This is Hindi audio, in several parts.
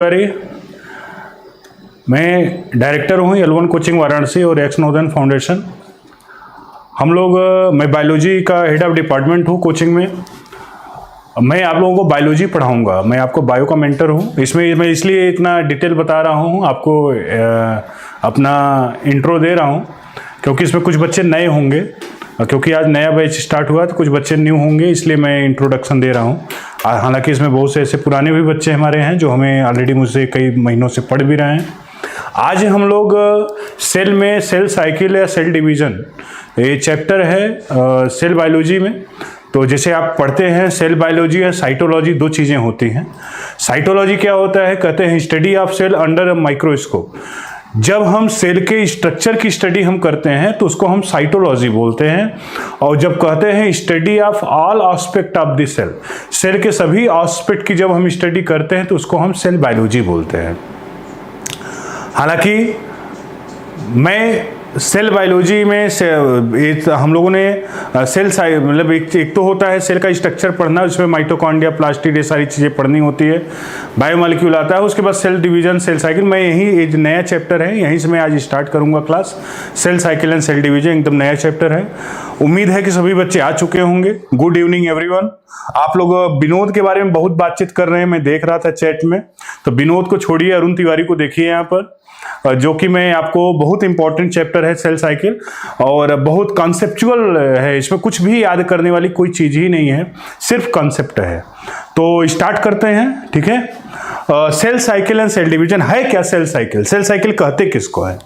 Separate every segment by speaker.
Speaker 1: मैं डायरेक्टर हूँ L1 कोचिंग वाराणसी और एक्स नॉर्दर्न फाउंडेशन। मैं बायोलॉजी का हेड ऑफ डिपार्टमेंट हूँ कोचिंग में। मैं आप लोगों को बायोलॉजी पढ़ाऊँगा। मैं आपको बायो का मेंटर हूँ। इसमें मैं इसलिए इतना डिटेल बता रहा हूँ, आपको अपना इंट्रो दे रहा हूँ, क्योंकि इसमें कुछ बच्चे नए होंगे, क्योंकि आज नया बैच स्टार्ट हुआ तो कुछ बच्चे न्यू होंगे, इसलिए मैं इंट्रोडक्शन दे रहा हूँ। हालांकि इसमें बहुत से ऐसे पुराने भी बच्चे हमारे हैं जो हमें ऑलरेडी मुझसे कई महीनों से पढ़ भी रहे हैं। आज हम लोग सेल में सेल साइकिल या सेल डिवीज़न, ये चैप्टर है सेल बायोलॉजी में। तो जैसे आप पढ़ते हैं सेल बायोलॉजी या साइटोलॉजी, दो चीज़ें होती हैं। साइटोलॉजी क्या होता है, कहते हैं study of cell under a microscope. जब हम सेल के स्ट्रक्चर की स्टडी हम करते हैं तो उसको हम साइटोलॉजी बोलते हैं। और जब कहते हैं study of all aspect of the cell, cell के सभी एस्पेक्ट की जब हम स्टडी करते हैं तो उसको हम सेल बायोलॉजी बोलते हैं। हालांकि मैं सेल बायोलॉजी में हम लोगों ने सेल मतलब एक तो होता है सेल का स्ट्रक्चर पढ़ना, उसमें माइटोकॉन्ड्रिया, प्लास्टिड, ये सारी चीज़ें पढ़नी होती है। बायोमॉलिक्यूल आता है, उसके बाद सेल डिवीजन, सेल साइकिल। मैं एक नया चैप्टर है, यहीं से मैं आज स्टार्ट करूंगा class. Cell cycle and cell division एकदम नया चैप्टर है। उम्मीद है कि सभी बच्चे आ चुके होंगे। Good evening everyone. आप लोग विनोद के बारे में बहुत बातचीत कर रहे हैं, मैं देख रहा था चैट में। तो विनोद को छोड़िए, अरुण तिवारी को देखिए यहाँ पर, जो कि मैं आपको बहुत इंपॉर्टेंट चैप्टर है सेल साइकिल, और बहुत कॉन्सेप्चुअल है। इसमें कुछ भी याद करने वाली कोई चीज़ ही नहीं है, सिर्फ कॉन्सेप्ट है। तो स्टार्ट करते हैं, ठीक है। Cell cycle and cell division है क्या? सेल साइकिल, सेल साइकिल कहते किसको है?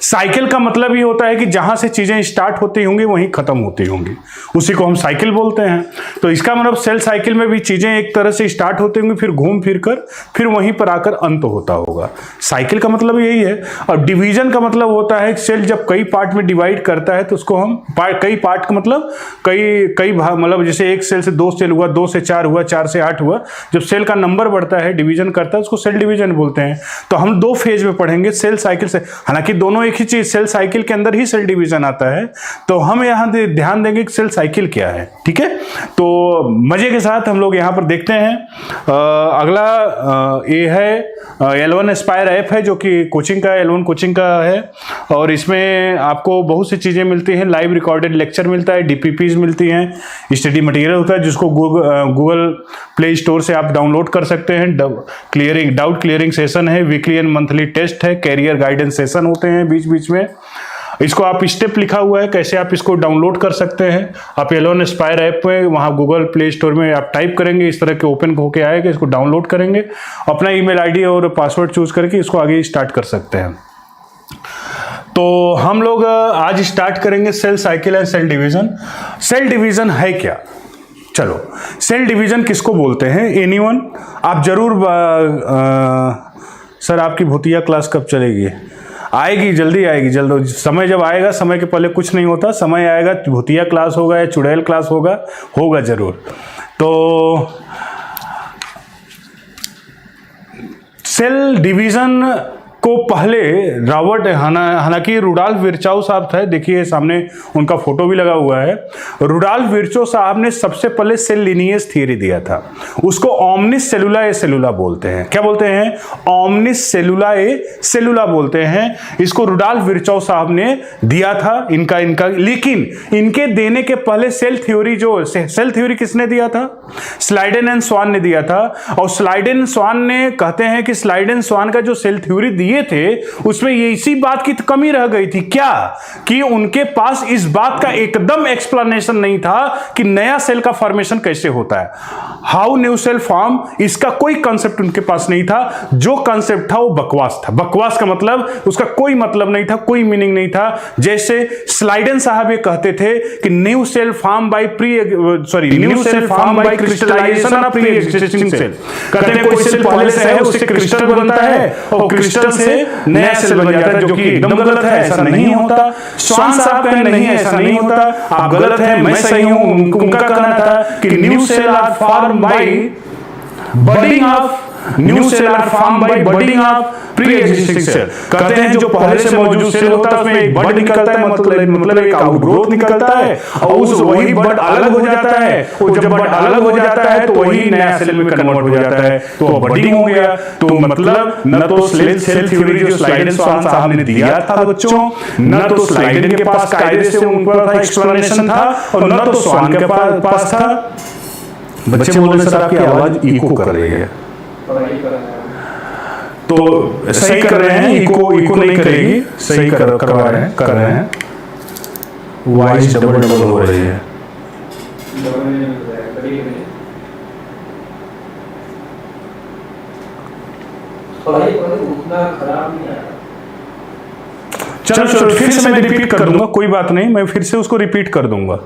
Speaker 1: साइकिल का मतलब ये होता है कि जहां से चीजें स्टार्ट होती होंगी वहीं खत्म होती होंगी, उसी को हम साइकिल बोलते हैं। तो इसका मतलब सेल साइकिल में भी चीजें एक तरह से स्टार्ट होती होंगी, फिर घूम फिर कर फिर वहीं पर आकर अंत होता होगा। साइकिल का मतलब यही है। और डिवीजन का मतलब होता है सेल जब कई पार्ट में डिवाइड करता है तो उसको हम कई पार्ट का मतलब कई भाग, मतलब जैसे एक सेल से 2 सेल हुआ, 2 से 4 हुआ, 4 से 8 हुआ। जब सेल का नंबर बढ़ता है, डिवीजन करता है, उसको सेल डिवीजन बोलते हैं। तो हम 2 फेज में पढ़ेंगे सेल साइकिल से। हालांकि दोनों एक ही चीज, सेल साइकिल के अंदर ही सेल डिवीजन आता है। तो हम यहाँ ध्यान देंगे कि सेल साइकिल क्या है, ठीक है। तो मजे के साथ हम लोग यहाँ पर देखते हैं। अगला ये है L1 एस्पायर ऐप है, जो कि कोचिंग का L1 कोचिंग का है। और इसमें आपको बहुत सी चीजें मिलती हैं। लाइव रिकॉर्डेड लेक्चर मिलता है, DPPs मिलती हैं, स्टडी मटेरियल होता है जिसको गूगल प्ले स्टोर से आप डाउनलोड कर सकते हैं। डाउट क्लियरिंग सेशन है, वीकली एंड मंथली टेस्ट है, कैरियर गाइडेंस सेशन होते हैं बीच बीच में। इसको आप स्टेप लिखा हुआ है कैसे आप इसको डाउनलोड कर सकते हैं। आप L1 एस्पायर ऐप में वहाँ गूगल प्ले स्टोर में आप टाइप करेंगे, इस तरह के ओपन होके आएगा, इसको डाउनलोड करेंगे, अपना ईमेल आईडी और पासवर्ड चूज करके इसको आगे स्टार्ट कर सकते हैं। तो हम लोग आज स्टार्ट करेंगे cell cycle and cell division. Cell division है क्या? चलो, सेल डिवीजन किसको बोलते हैं? एनीवन? आप जरूर सर आपकी भूतिया क्लास कब चलेगी? आएगी, जल्दी आएगी, जल्द। समय जब आएगा, समय के पहले कुछ नहीं होता। समय आएगा, भूतिया क्लास होगा या चुड़ैल क्लास होगा जरूर। तो सेल डिवीजन को पहले रॉबर्ट, हालांकि रुडॉल्फ विर्चॉव साहब थे, देखिए सामने उनका फोटो भी लगा हुआ है। रुडॉल्फ विर्चॉव साहब ने सबसे पहले सेल लिनिएज थियरी दिया था। उसको ओमनिस सेलुला ए सेलुला बोलते हैं। क्या बोलते हैं? ओमनिस सेलुला ए सेलुला बोलते हैं। इसको रुडॉल्फ विर्चॉव साहब ने दिया था इनका। लेकिन इनके देने के पहले सेल थ्योरी किसने दिया था? स्लाइडेन एंड स्वान ने दिया था। और स्लाइडेन स्वान ने, कहते हैं कि स्लाइडेन स्वान का जो सेल थ्योरी दिए थे उसमें ये इसी बात की कमी रह गई थी, क्या कि उनके पास इस बात का एकदम एक्सप्लेनेशन नहीं था कि नया सेल का फॉर्मेशन कैसे होता है, हाउ न्यू सेल फॉर्म। इसका कोई कांसेप्ट उनके पास नहीं था। जो कांसेप्ट था वो बकवास था। बकवास का मतलब उसका कोई मतलब नहीं था, कोई मीनिंग नहीं था। जैसे स्लाइडेन साहब ये कहते थे कि new cell form by crystallization of pre existing cell. कहते हैं कोई सेल पहले से है, उससे क्रिस्टल बनता है और क्रिस्टल से नया सेल बन जाता है, जो कि एकदम गलत है, ऐसा नहीं होता। स्वान साहब कहते नहीं, ऐसा नहीं होता, आप गलत है, मैं सही हूं। उनका कहना था कि new cell are form by budding of new cell are form by budding of pre existing cell. कहते हैं जो पहले से मौजूद सेल होता है उसमें एक बड निकलता है, मतलब एक आउटग्रोथ निकलता है और उस वही बड अलग हो जाता है, और जब बड अलग हो जाता है तो वही नया सेल में कन्वर्ट हो जाता है, तो बडिंग हो गया। तो मतलब न तो सेल थ्योरी जो स्लाइडेन स्वान साहब ने दिया था बच्चों, न तो स्लाइडेन के पास कायदे से उनका एक्सप्लेनेशन था, और न तो स्वान के पास था। बच्चे बोल रहे सर आपकी आवाज इको कर रही है, तो सही कर रहे हैं, इको नहीं करेगी, सही करवा रहे हैं, कर रहे हैं। वॉइस डबल हो रही है। चलो फिर से मैं रिपीट कर दूंगा, कोई बात नहीं, मैं फिर से उसको रिपीट कर दूंगा,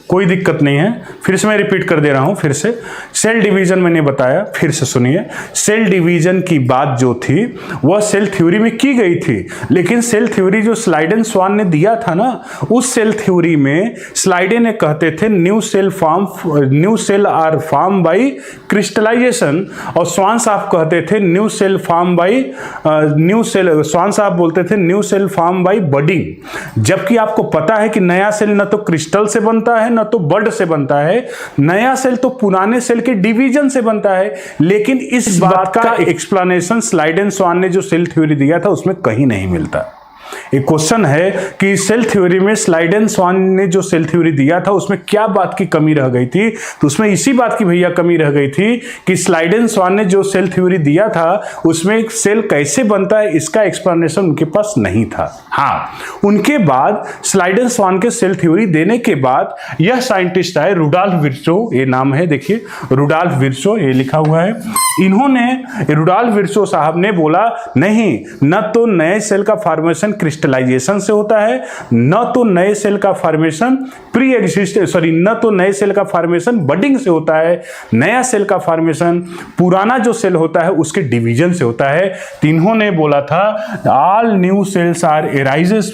Speaker 1: कोई दिक्कत नहीं है। फिर से मैं रिपीट कर दे रहा हूं। फिर से सेल डिवीजन मैंने बताया, फिर से सुनिए। सेल डिवीजन की बात जो थी वह सेल थ्योरी में की गई थी, लेकिन सेल थ्योरी जो स्लाइडेन स्वान ने दिया था ना, उस सेल थ्योरी में स्लाइडेन ने कहते थे new cell are form by crystallization, और स्वान साहब कहते थे स्वान साहब बोलते थे new cell form by budding. जबकि आपको पता है कि नया सेल न तो क्रिस्टल से बनता है न तो बड से बनता है, नया सेल तो पुराने सेल के डिवीजन से बनता है। लेकिन इस बात का एक्सप्लेनेशन स्लाइडेन स्वान ने जो सेल थ्योरी दिया था उसमें कहीं नहीं मिलता। एक क्वेश्चन है कि सेल थ्योरी में स्लाइडेन स्वान ने जो सेल थ्योरी दिया था उसमें क्या बात की कमी रह गई थी, तो उसमें इसी बात की भैया कमी रह गई थी कि स्लाइडेन स्वान ने जो सेल थ्योरी दिया था उसमें सेल कैसे बनता है इसका एक्सप्लेनेशन उनके पास नहीं था। हाँ, उनके बाद स्लाइडेन स्वान के सेल थ्योरी देने के बाद यह साइंटिस्ट आए रुडॉल्फ विर्चो, ये नाम है, देखिए रुडॉल्फ विर्चो, ये लिखा हुआ है। इन्होंने रुडॉल्फ विर्चो साहब ने बोला नहीं, न तो नए सेल का फॉर्मेशन क्रिस्टलाइजेशन से होता है, न तो नए सेल का फॉर्मेशन न तो नए सेल का फॉर्मेशन बडिंग से होता है। नया सेल का फॉर्मेशन पुराना जो सेल होता है उसके डिवीजन से होता है। तीनों ने बोला था all new cells arises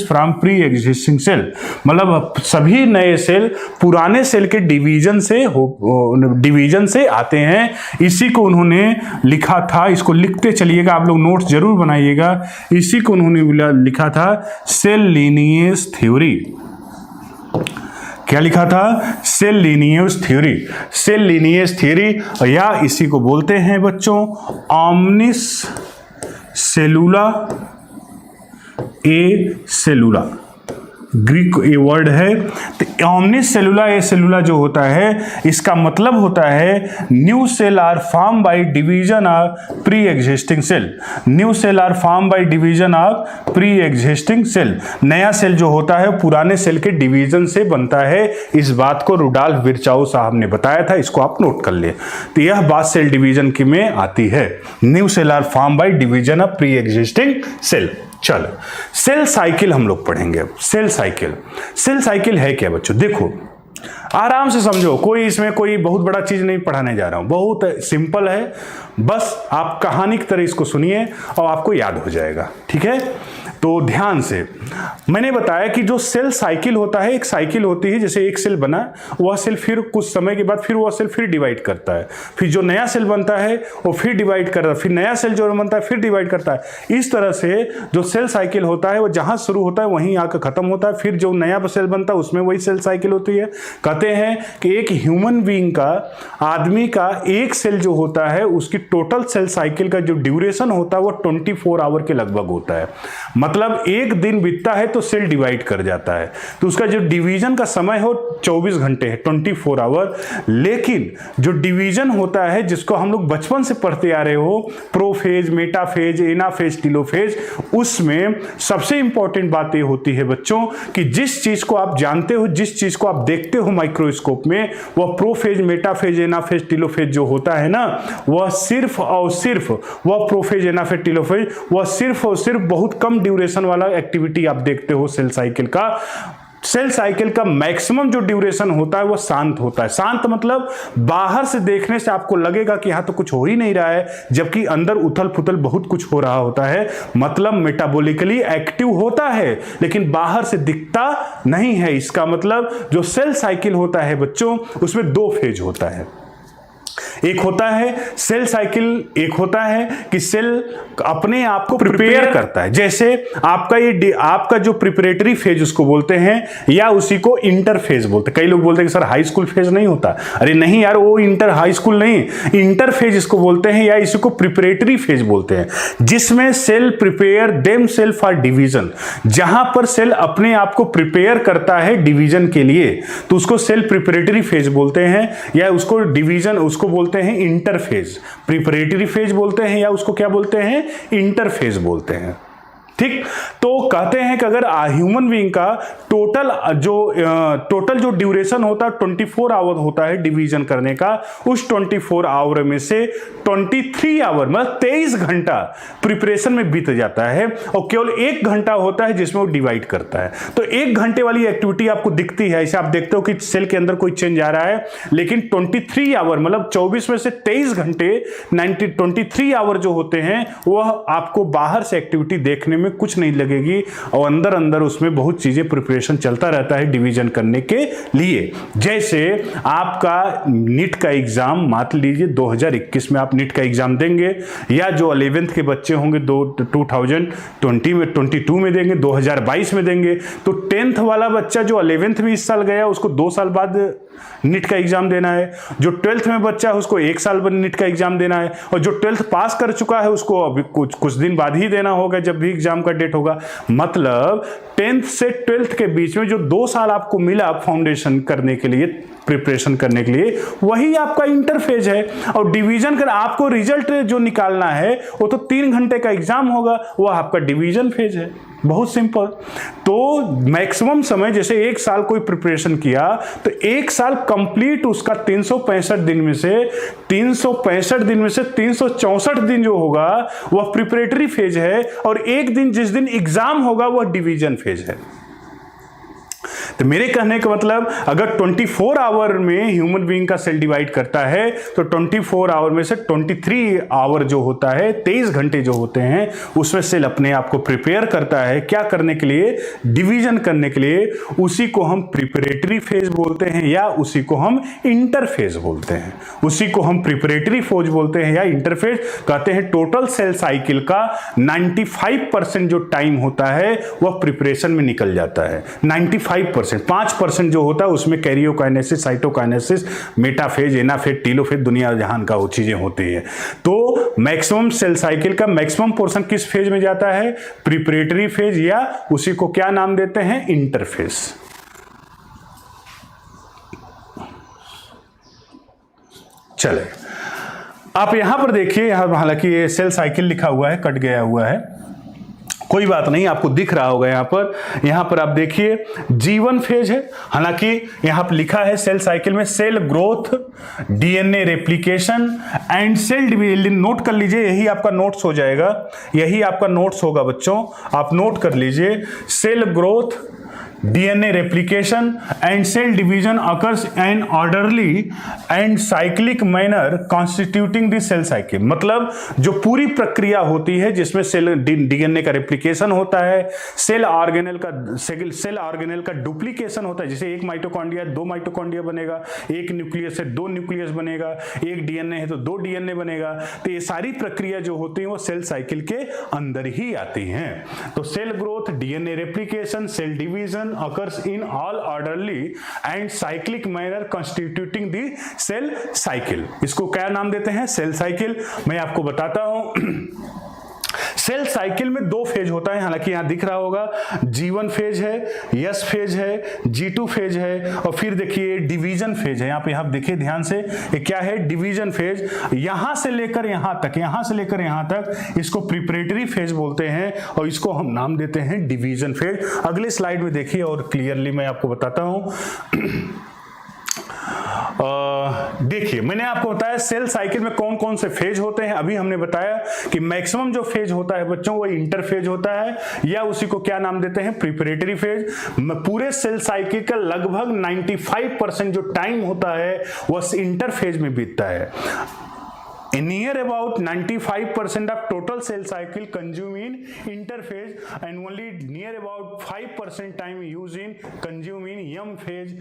Speaker 1: from pre existing cell, मतलब सभी नए सेल पुराने सेल के डिवीजन से आते हैं। इसी को उन्होंने लिखा था, इसको लिखते चलिएगा, आप लोग नोट्स जरूर बनाइएगा। इसी को उन्होंने लिखा था सेल लीनिएज थ्योरी। क्या लिखा था? Cell lineage theory. Cell lineage theory, या इसी को बोलते हैं बच्चों ऑमनिस सेलुला ए सेलुला, ग्रीक ये वर्ड है। तो ऑमनिस सेलुला ए सेलुला जो होता है इसका मतलब होता है new cell are form by division of pre existing cell. New cell are form by division of pre existing cell. नया सेल जो होता है पुराने सेल के डिवीजन से बनता है। इस बात को रुडॉल्फ विर्चो साहब ने बताया था, इसको आप नोट कर ले। तो यह बात सेल डिवीजन की में आती है, new cell are form by division of pre existing cell. चलो सेल साइकिल हम लोग पढ़ेंगे। सेल साइकिल है क्या बच्चों? देखो आराम से समझो, कोई इसमें कोई बहुत बड़ा चीज नहीं पढ़ाने जा रहा हूं, बहुत सिंपल है। बस आप कहानी की तरह इसको सुनिए और आपको याद हो जाएगा, ठीक है? तो ध्यान से, मैंने बताया कि जो सेल साइकिल होता है, एक साइकिल होती है, जैसे एक सेल बना, वह सेल फिर कुछ समय के बाद फिर वह सेल फिर डिवाइड करता है, फिर जो नया सेल बनता है वो फिर डिवाइड करता है, फिर नया सेल जो बनता है फिर डिवाइड करता है। इस तरह से जो सेल साइकिल होता है वो जहां शुरू होता है वहीं आकर खत्म होता है, फिर जो नया सेल बनता है उसमें वही सेल साइकिल होती है। कहते हैं कि एक ह्यूमन बीइंग का, आदमी का एक सेल जो होता है उसकी टोटल सेल साइकिल का जो ड्यूरेशन होता है वो 24 आवर के लगभग होता है। मतलब एक दिन बीतता है तो सेल डिवाइड कर जाता है, तो उसका जो डिवीजन का समय हो 24 घंटे है, 24 आवर। लेकिन जो डिवीजन होता है जिसको हम लोग बचपन से पढ़ते आ रहे हो, प्रोफेज, मेटाफेज, एनाफेज, टीलोफेज, उसमें सबसे इंपॉर्टेंट बात ये होती है बच्चों कि जिस चीज को आप जानते हो, जिस चीज को आप देखते हो माइक्रोस्कोप में, वह प्रोफेज, मेटाफेज, एनाफेज, टीलोफेज जो होता है ना, वह सिर्फ और सिर्फ, वह प्रोफेज, एनाफेज, टीलोफेज, वह सिर्फ और सिर्फ बहुत कम ड्यूरेशन वाला एक्टिविटी आप देखते हो सेल साइकिल का। सेल साइकिल का मैक्सिमम जो ड्यूरेशन होता है वो शांत होता है। शांत मतलब बाहर से देखने से आपको लगेगा कि यहां तो कुछ हो ही नहीं रहा है, जबकि अंदर उथल पुथल बहुत कुछ हो रहा होता है। मतलब मेटाबॉलिकली एक्टिव होता है लेकिन बाहर से दिखता नहीं है। इसका मतलब जो सेल साइकिल होता है बच्चों, उसमें 2 फेज होता है। एक होता है सेल साइकिल, एक होता है कि सेल अपने आप को प्रिपेयर करता है, जैसे आपका जो प्रिपरेटरी फेज उसको बोलते हैं, या उसी को इंटर फेज बोलते हैं। कई लोग बोलते हैं कि सर हाई स्कूल फेज नहीं होता, अरे नहीं यार, वो इंटर हाई स्कूल नहीं, इंटर फेज इसको बोलते हैं, या इसी को प्रिपरेटरी फेज बोलते हैं, जिसमें cell prepare them self for division, जहां पर सेल अपने आप को प्रिपेयर करता है डिवीजन के लिए, तो उसको सेल प्रिपरेटरी फेज बोलते हैं, या उसको डिवीजन उसको बोलते हैं इंटरफेज, प्रिपरेटरी फेज बोलते हैं, या उसको क्या बोलते हैं, इंटरफेज बोलते हैं। ठीक, तो कहते हैं कि अगर ह्यूमन बीइंग का टोटल जो ड्यूरेशन होता है 24 आवर होता है डिवीजन करने का, उस 24 आवर में से 23 आवर मतलब 23 घंटा प्रिपरेशन में बीत जाता है, और केवल 1 घंटा होता है जिसमें वो डिवाइड करता है। तो 1 घंटे वाली एक्टिविटी आपको दिखती है, ऐसे आप देखते हो कि सेल के अंदर कोई चेंज आ रहा है, लेकिन 23 आवर मतलब 24 में से 23 घंटे 23 आवर जो होते हैं वह आपको बाहर से एक्टिविटी देखने में कुछ नहीं लगेगी, और अंदर अंदर उसमें बहुत चीजें प्रिपरेशन चलता रहता है डिवीजन करने के लिए। जैसे आपका नीट का एग्जाम मान लीजिए 2021 में आप नीट का एग्जाम देंगे, या जो 11th के बच्चे होंगे 2020 में 22 में देंगे, 2022 में देंगे, तो 10th वाला बच्चा जो 11th में इस साल गया उसको 2 साल बाद नीट का एग्जाम देना है, जो 12th में बच्चा है उसको 1 साल बाद नीट का एग्जाम देना है, और जो 12th पास कर चुका है उसको अभी कुछ दिन बाद ही देना होगा जब भी एग्जाम का डेट होगा। मतलब 10th से 12th के बीच में जो 2 साल आपको मिला फाउंडेशन करने के लिए, प्रिपरेशन करने के लिए, वही आपका इंटरफेज है। और डिवीजन कर आपको रिजल्ट जो निकालना है वो तो 3 घंटे का एग्जाम होगा, वह आपका डिवीजन फेज है। बहुत सिंपल। तो मैक्सिमम समय जैसे 1 साल कोई प्रिपरेशन किया तो 1 साल कंप्लीट उसका 365 दिन में से 364 दिन जो होगा वह प्रिपरेटरी फेज है, और 1 दिन जिस दिन एग्जाम होगा वह डिवीजन फेज है। तो मेरे कहने का मतलब अगर 24 आवर में ह्यूमन बीइंग का सेल डिवाइड करता है तो 24 आवर में से 23 आवर जो होता है, 23 घंटे जो होते हैं, उसमें सेल अपने आप को प्रिपेयर करता है क्या करने के लिए, डिवीजन करने के लिए। उसी को हम प्रिपरेटरी फेज बोलते हैं, या उसी को हम इंटरफेज बोलते हैं। उसी को हम प्रिपरेटरी फेज बोलते हैं या इंटरफेज कहते हैं। टोटल सेल साइकिल का 95% जो टाइम होता है वह प्रिपरेशन में निकल जाता है। 95%, 5% जो होता है उसमें karyokinesis, cytokinesis, metaphase, anaphase, telophase, दुनिया जहान का वो चीजें होती है। तो मैक्सिमम सेल साइकिल का मैक्सिमम पोर्शन किस फेज में जाता है, प्रिपरेटरी फेज, या उसी को क्या नाम देते हैं, इंटरफेज। चले आप यहां पर देखिए, हालांकि ये सेल साइकिल लिखा हुआ है, कट गया हुआ है, कोई बात नहीं, आपको दिख रहा होगा यहां पर आप देखिए G1 फेज है। हालांकि यहां पर लिखा है सेल साइकिल में cell growth, DNA replication and cell division. Note कर लीजिए, यही आपका नोट्स हो जाएगा, यही आपका नोट्स होगा बच्चों, आप नोट कर लीजिए। Cell growth, DNA replication and cell division occurs in orderly and cyclic manner constituting the cell cycle। मतलब जो पूरी प्रक्रिया होती है जिसमें सेल डीएनए का रेप्लिकेशन होता है, सेल ऑर्गेनेल का डुप्लीकेशन होता है, जैसे एक माइटोकॉन्ड्रिया 2 माइटोकॉन्ड्रिया बनेगा, एक न्यूक्लियस है 2 न्यूक्लियस बनेगा, एक डीएनए है तो 2 डीएनए बनेगा। तो ये सारी प्रक्रिया जो होती है वो सेल साइकिल के अंदर ही आती हैं। तो cell growth, DNA replication, cell division occurs in all orderly and cyclic manner constituting the cell cycle। इसको क्या नाम देते हैं, सेल साइकिल। मैं आपको बताता हूं सेल साइकिल में 2 फेज होता है, हालांकि यहां दिख रहा होगा G1 फेज है, S फेज है, G2 फेज है, और फिर देखिए डिवीजन फेज है। यहां पे आप देखिए ध्यान से, ये क्या है, डिवीजन फेज। यहां से लेकर यहां तक इसको प्रिपरेटरी फेज बोलते हैं, और इसको हम नाम देते हैं डिवीजन फेज। अगले स्लाइड में देखिए और क्लियरली मैं आपको बताता हूं। देखिए मैंने आपको बताया सेल साइकिल में कौन कौन से फेज होते हैं। अभी हमने बताया कि मैक्सिमम जो फेज होता है बच्चों वो इंटरफेज होता है, या उसी को क्या नाम देते हैं, प्रिपरेटरी फेज। पूरे सेल साइकिल का लगभग 95% जो टाइम होता है वह इंटरफेज में बीतता है। near about 95% of total cell cycle consume in interphase and only near about 5% time use in consume in M phase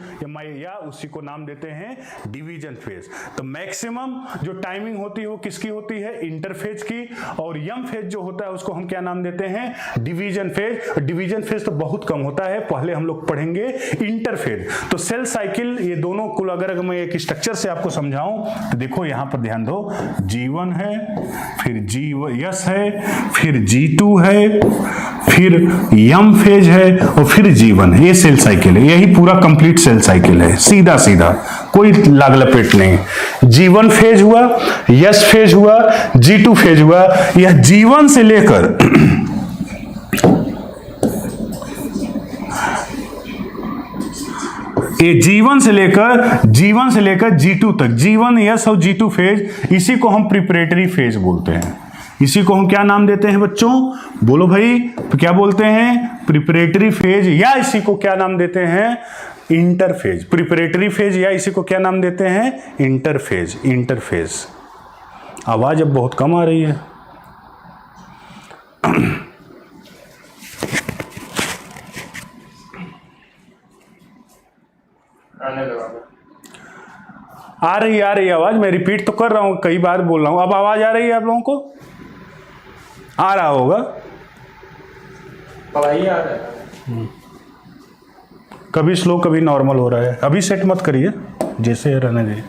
Speaker 1: या उसी को नाम देते हैं डिवीजन फेज। तो मैक्सिमम जो टाइमिंग होती है वो किसकी होती है? इंटरफेज की। और M फेज जो होता है उसको हम क्या नाम देते हैं? Division phase. डिवीजन फेज तो बहुत कम होता है, पहले हम लोग पढ़ेंगे इंटरफेज। तो सेल साइकिल ये दोनों कुल अगर मैं एक स्ट्रक्चर से आपको समझाऊं तो देखो यहां पर ध्यान दो, G1 है, फिर GS है, फिर G2 है, फिर M फेज है और फिर G1 है। ये सेल साइकिल है, यही पूरा कंप्लीट सेल साइकिल है, सीधा सीधा, कोई लाग लपेट नहीं। G1 फेज हुआ, S फेज हुआ, G2 फेज हुआ। यह G1 से लेकर ये G1 से लेकर G2 तक, G1 S और G2 फेज, इसी को हम प्रिपरेटरी फेज बोलते हैं। इसी को हम क्या नाम देते हैं बच्चों? बोलो भाई, तो क्या बोलते हैं? प्रिपरेटरी फेज, या इसी को क्या नाम देते हैं? इंटरफेज। प्रिपरेटरी फेज या इसी को क्या नाम देते हैं? इंटरफेज। इंटरफेज। आवाज अब बहुत कम आ रही है। आ रही है आवाज, मैं रिपीट तो कर रहा हूं, कई बार बोल रहा हूं। अब आवाज आ रही है आप लोगों को? आ रहा होगा,
Speaker 2: आ रहा है।
Speaker 1: कभी स्लो कभी नॉर्मल हो रहा है। अभी सेट मत करिए, जैसे रहने दीजिए।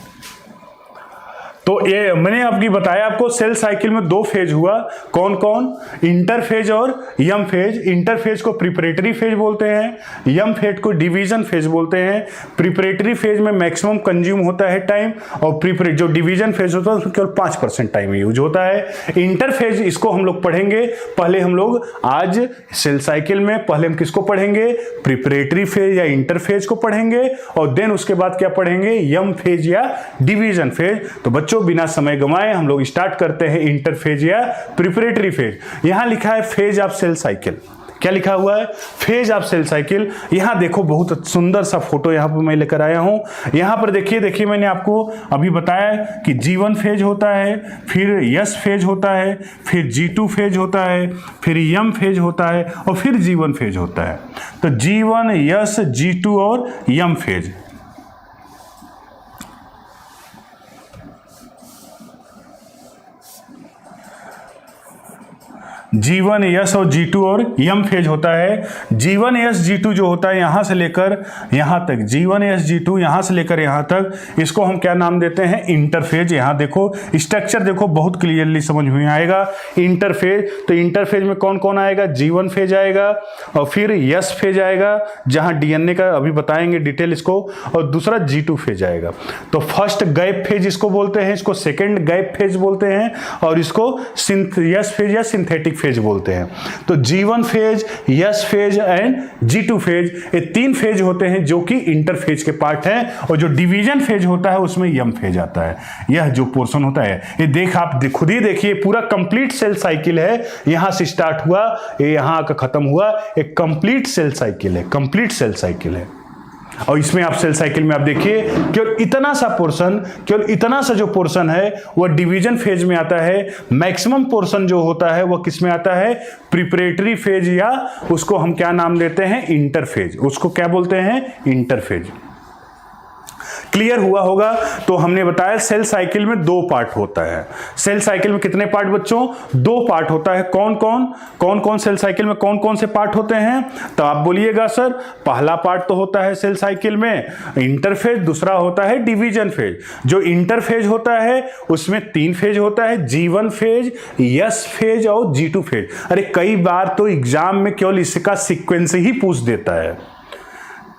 Speaker 1: तो ये मैंने आपकी बताया, आपको सेल साइकिल में दो फेज हुआ, कौन कौन? इंटरफेज और यम फेज। इंटरफेज को प्रिपरेटरी फेज बोलते हैं, यम फेज को डिवीजन फेज बोलते हैं। प्रिपरेटरी फेज में मैक्सिमम कंज्यूम होता है टाइम, और जो डिवीजन फेज होता है उसमें केवल 5% टाइम यूज होता है। इंटरफेज इसको हम लोग पढ़ेंगे। पहले हम लोग आज सेल साइकिल में पहले हम किसको पढ़ेंगे? प्रिपरेटरी फेज या इंटरफेज को पढ़ेंगे, और देन उसके बाद क्या पढ़ेंगे? यम फेज या डिवीजन फेज। तो बच्चों बिना समय गंवाए हम लोग स्टार्ट करते हैं इंटरफेज या प्रिपरेटरी फेज। यहां लिखा है फेज ऑफ सेल साइकिल। क्या लिखा हुआ है? Phase of cell cycle. यहां देखो बहुत सुंदर सा फोटो यहां पर मैं लेकर आया हूं। यहां पर देखिए मैंने आपको अभी बताया कि G1 फेज होता है, फिर S फेज होता है, फिर G2 फेज होता है, फिर M फेज होता है और फिर G1 फेज होता है। तो G1, S, G2 और M फेज। G1, S और G2 और M फेज होता है। G1, S, G2 जो होता है यहां से लेकर यहां तक, G1, S, G2 यहां से लेकर यहां तक, इसको हम क्या नाम देते हैं? इंटरफेज। यहां देखो स्ट्रक्चर देखो, बहुत क्लियरली समझ में आएगा। इंटरफेज, तो इंटरफेज में कौन कौन आएगा? G1 फेज आएगा, और फिर S फेज आएगा जहां DNA का अभी बताएंगे डिटेल इसको, और दूसरा G2 फेज आएगा। तो फर्स्ट गैप फेज इसको बोलते हैं, इसको सेकेंड गैप फेज बोलते हैं, और इसको S फेज या सिंथेटिक फेज बोलते हैं। तो G1 phase, S phase and G2 phase, ये तीन फेज होते हैं जो कि इंटरफेज के पार्ट हैं, और जो डिवीजन फेज होता है उसमें M फेज आता है। यह जो पोर्शन होता है ये आप खुद ही देखिए, पूरा कंप्लीट सेल साइकिल है। यहां से स्टार्ट हुआ, ये यहां आकर खत्म हुआ, एक कंप्लीट सेल साइकिल है, कंप्लीट सेल साइकिल है। और इसमें आप सेल साइकिल में आप देखिए केवल इतना सा जो पोर्शन है वह डिवीजन फेज में आता है। मैक्सिमम पोर्शन जो होता है वह किस में आता है? प्रिपरेटरी फेज, या उसको हम क्या नाम देते हैं? इंटरफेज। उसको क्या बोलते हैं? इंटरफेज। क्लियर हुआ होगा? तो हमने बताया सेल साइकिल में दो पार्ट होता है। सेल साइकिल में कितने पार्ट बच्चों? दो पार्ट होता है। कौन कौन सेल साइकिल में कौन कौन से पार्ट होते हैं? तो आप बोलिएगा सर, पहला पार्ट तो होता है सेल साइकिल में इंटरफेज, दूसरा होता है डिवीजन फेज। जो इंटरफेज होता है उसमें तीन फेज होता है, G1 फेज, S फेज और G2 फेज। अरे कई बार तो एग्जाम में केवल इसका सीक्वेंस ही पूछ देता है।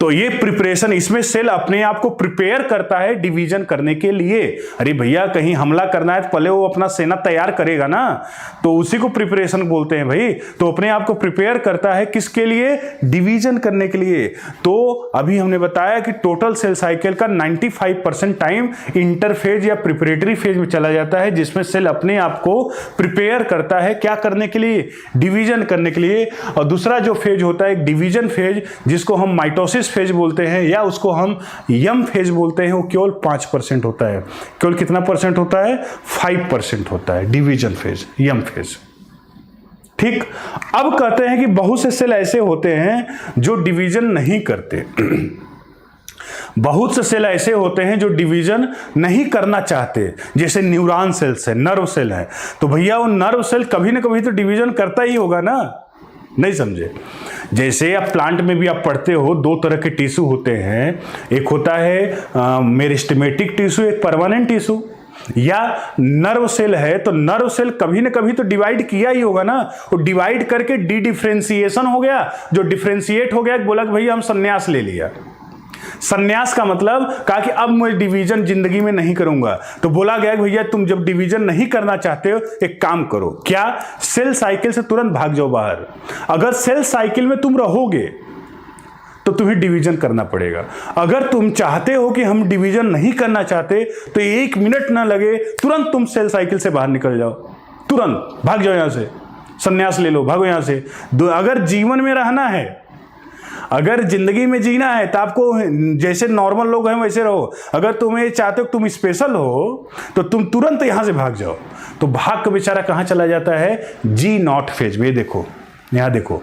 Speaker 1: तो ये प्रिपरेशन, इसमें सेल अपने आप को प्रिपेयर करता है डिवीजन करने के लिए। अरे भैया कहीं हमला करना है तो पहले वो अपना सेना तैयार करेगा ना, तो उसी को प्रिपरेशन बोलते हैं भाई। तो अपने आप को प्रिपेयर करता है किसके लिए? डिवीजन करने के लिए। तो अभी हमने बताया कि टोटल सेल साइकिल का 95% टाइम इंटरफेज या प्रिपरेटरी फेज में चला जाता है, जिसमें सेल अपने आप को प्रिपेयर करता है क्या करने के लिए? डिवीजन करने के लिए। और दूसरा जो फेज होता है डिवीजन फेज, जिसको हम माइटोसिस फेज बोलते हैं या उसको हम यम फेज बोलते हैं, वो केवल 5% होता है। केवल कितना परसेंट होता है? 5% होता है डिवीजन फेज, यम फेज। ठीक। अब कहते हैं कि बहुत से सेल ऐसे होते हैं जो डिवीजन नहीं करते। बहुत से सेल ऐसे होते हैं जो डिवीजन नहीं करना चाहते, जैसे न्यूरॉन सेल्स है, नर्व सेल है। तो भैया वो नर्व सेल कभी ना कभी तो डिवीजन करता ही होगा ना, नहीं समझे? जैसे आप प्लांट में भी आप पढ़ते हो, दो तरह के टिश्यू होते हैं, एक होता है मेरिस्टेमेटिक टिश्यू, एक परमानेंट टिश्यू। या नर्व सेल है तो नर्व सेल कभी ना कभी तो डिवाइड किया ही होगा ना, वो डिवाइड करके डी डिफरेंशिएशन हो गया, जो डिफरेंशिएट हो गया, बोला कि भैया हम संन्यास ले लिया। संन्यास का मतलब कहा कि अब मैं डिवीजन जिंदगी में नहीं करूंगा। तो बोला गया कि भैया तुम जब डिवीजन नहीं करना चाहते हो, एक काम करो, क्या? सेल साइकिल से तुरंत भाग जाओ बाहर। अगर सेल साइकिल में तुम रहोगे तो तुम्हें डिवीजन करना पड़ेगा। अगर तुम चाहते हो कि हम डिवीजन नहीं करना चाहते, तो 1 मिनट ना लगे, तुरंत तुम सेल साइकिल से बाहर निकल जाओ, तुरंत भाग जाओ यहां से, संन्यास ले लो, भागो यहां से। अगर जीवन में रहना है, अगर जिंदगी में जीना है, तो आपको जैसे नॉर्मल लोग हैं वैसे रहो। अगर तुम्हें चाहते हो तुम स्पेशल हो, तो तुम तुरंत यहां से भाग जाओ। तो भाग का बेचारा कहां चला जाता है? G0 फेज में। देखो यहां, देखो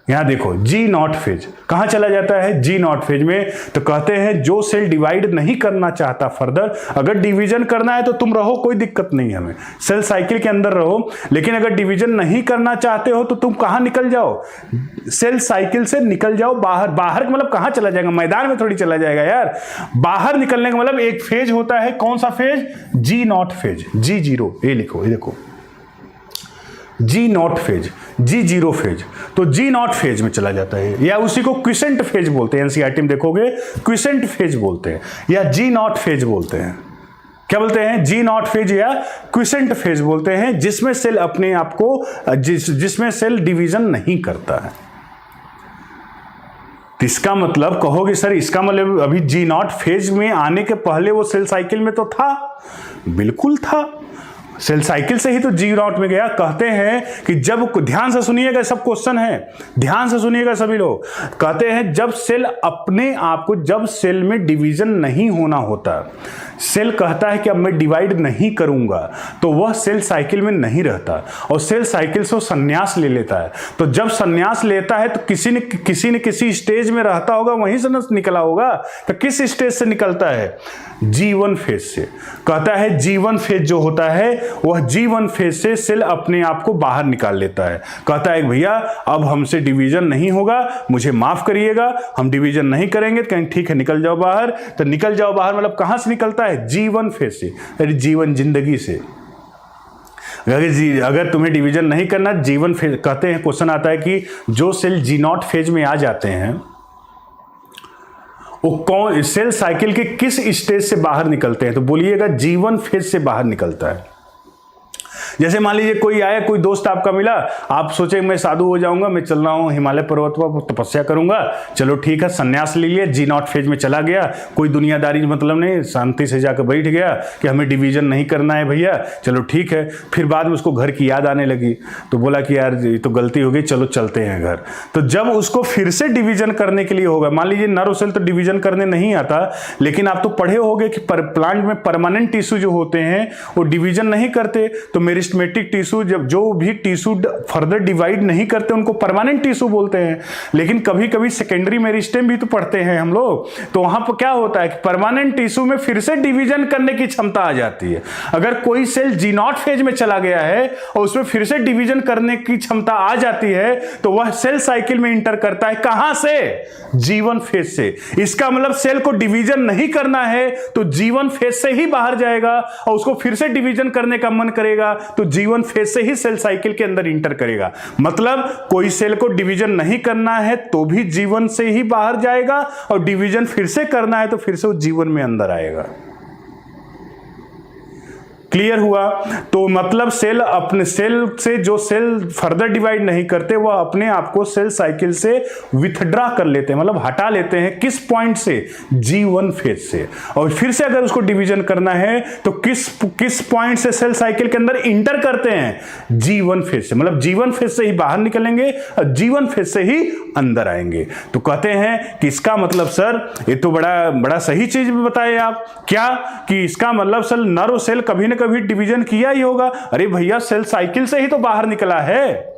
Speaker 1: यहां, देखो G0 फेज कहां चला जाता है? G0 फेज में। तो कहते हैं जो सेल डिवाइड नहीं करना चाहता फर्दर, अगर डिवीजन करना है तो तुम रहो, कोई दिक्कत नहीं है, हमें सेल साइकिल के अंदर रहो। लेकिन अगर डिवीजन नहीं करना चाहते हो तो तुम कहां निकल जाओ? सेल साइकिल से निकल जाओ बाहर। बाहर का मतलब कहां चला जाएगा? मैदान में थोड़ी चला जाएगा यार। बाहर निकलने का मतलब एक फेज होता है, कौन सा फेज? G0 फेज, G0, ये लिखो, ये देखो G0 फेज, G0 फेज। तो G0 फेज में चला जाता है, या उसी को क्विसेंट फेज बोलते हैं। एनसीईआरटी में देखोगे क्विसेंट फेज बोलते हैं या G0 फेज बोलते हैं। क्या बोलते हैं? G0 फेज या क्विसेंट फेज बोलते हैं, जिसमें सेल अपने आप को जिसमें सेल डिवीजन नहीं करता है। तो इसका मतलब कहोगे सर, इसका मतलब अभी G0 फेज में आने के पहले वो सेल साइकिल में तो था? बिल्कुल था, सेल साइकिल से ही तो G0 में गया। कहते हैं कि जब, ध्यान से सुनिएगा, सब क्वेश्चन है, ध्यान से सुनिएगा सभी लोग। कहते हैं जब सेल अपने आप को, जब सेल में डिवीजन नहीं होना होता, सेल कहता है कि अब मैं डिवाइड नहीं करूंगा, तो वह सेल साइकिल में नहीं रहता और सेल साइकिल से वो संन्यास ले लेता है। तो जब संन्यास लेता है तो किसी न किसी स्टेज में रहता होगा, वहीं से निकला होगा। तो किस स्टेज से निकलता है? G1 फेज से। कहता है G1 फेज जो होता है, वह G1 फेज से सेल अपने आप को बाहर निकाल लेता है। कहता है भैया अब हमसे डिवीजन नहीं होगा, मुझे माफ करिएगा, हम डिवीजन नहीं करेंगे। कहें ठीक है, निकल जाओ बाहर। तो निकल जाओ बाहर मतलब कहां से निकलता है? G1 फेज से, अरे जीवन जिंदगी से। अगर तुम्हें डिवीजन नहीं करना, G1 फेज कहते हैं, क्वेश्चन आता है कि जो सेल G0 फेज में आ जाते हैं वो कौन सेल साइकिल के किस स्टेज से बाहर निकलते हैं? तो बोलिएगा G1 फेज से बाहर निकलता है। जैसे मान लीजिए कोई आया, कोई दोस्त आपका मिला, आप सोचे मैं साधु हो जाऊंगा, मैं चल रहा हूं हिमालय पर्वत पर तपस्या करूंगा, चलो ठीक है, संन्यास ले लिया, G0 फेज में चला गया, कोई दुनियादारी मतलब नहीं, शांति से जाकर बैठ गया कि हमें डिवीजन नहीं करना है भैया, चलो ठीक है। फिर बाद में उसको घर की याद आने लगी, तो बोला कि यार ये तो गलती हो गई, चलो चलते हैं घर। तो जब उसको फिर से डिवीजन करने के लिए होगा, मान लीजिए नर्व सेल तो डिवीजन करने नहीं आता, लेकिन आप तो पढ़े होंगे कि प्लांट में परमानेंट टिश्यू जो होते हैं वो डिवीजन नहीं करते। तो मेरिस्टेमेटिक टिश्यू, जब जो भी टिश्यू फर्दर डिवाइड नहीं करते उनको परमानेंट टिश्यू बोलते हैं। लेकिन कभी कभी सेकेंडरी मेरिस्टेम भी तो पढ़ते हैं हम लोग, तो वहां पर क्या होता है कि परमानेंट टिश्यू में फिर से डिवीजन करने की क्षमता आ जाती है। अगर कोई सेल G0 फेज में चला गया है और उसमें फिर से डिवीजन करने की क्षमता आ जाती है, तो वह सेल साइकिल में इंटर करता है। कहां से? G1 फेज से। इसका मतलब सेल को डिवीजन नहीं करना है तो G1 फेज से ही बाहर जाएगा, और उसको फिर से डिवीजन करने का मन करेगा तो G1 फेज से ही सेल साइकिल के अंदर इंटर करेगा। मतलब कोई सेल को डिवीजन नहीं करना है तो भी G1 से ही बाहर जाएगा, और डिवीजन फिर से करना है तो फिर से वो G1 में अंदर आएगा। क्लियर हुआ? तो मतलब सेल अपने सेल से जो सेल फर्दर डिवाइड नहीं करते वह अपने आप को सेल साइकिल से विथड्रा कर लेते हैं, मतलब हटा लेते हैं। किस पॉइंट से? G1 फेज से। और फिर से अगर उसको डिवीजन करना है तो किस पॉइंट से सेल साइकिल के अंदर इंटर करते हैं? G1 फेज से। मतलब G1 फेज से ही बाहर निकलेंगे और G1 फेज से ही अंदर आएंगे। तो कहते हैं कि इसका मतलब सर ये तो बड़ा बड़ा सही चीज बताए आप, क्या कि इसका मतलब सर नर्व सेल कभी ना कभी डिवीजन किया ही होगा। अरे भैया सेल साइकिल से ही तो बाहर निकला है।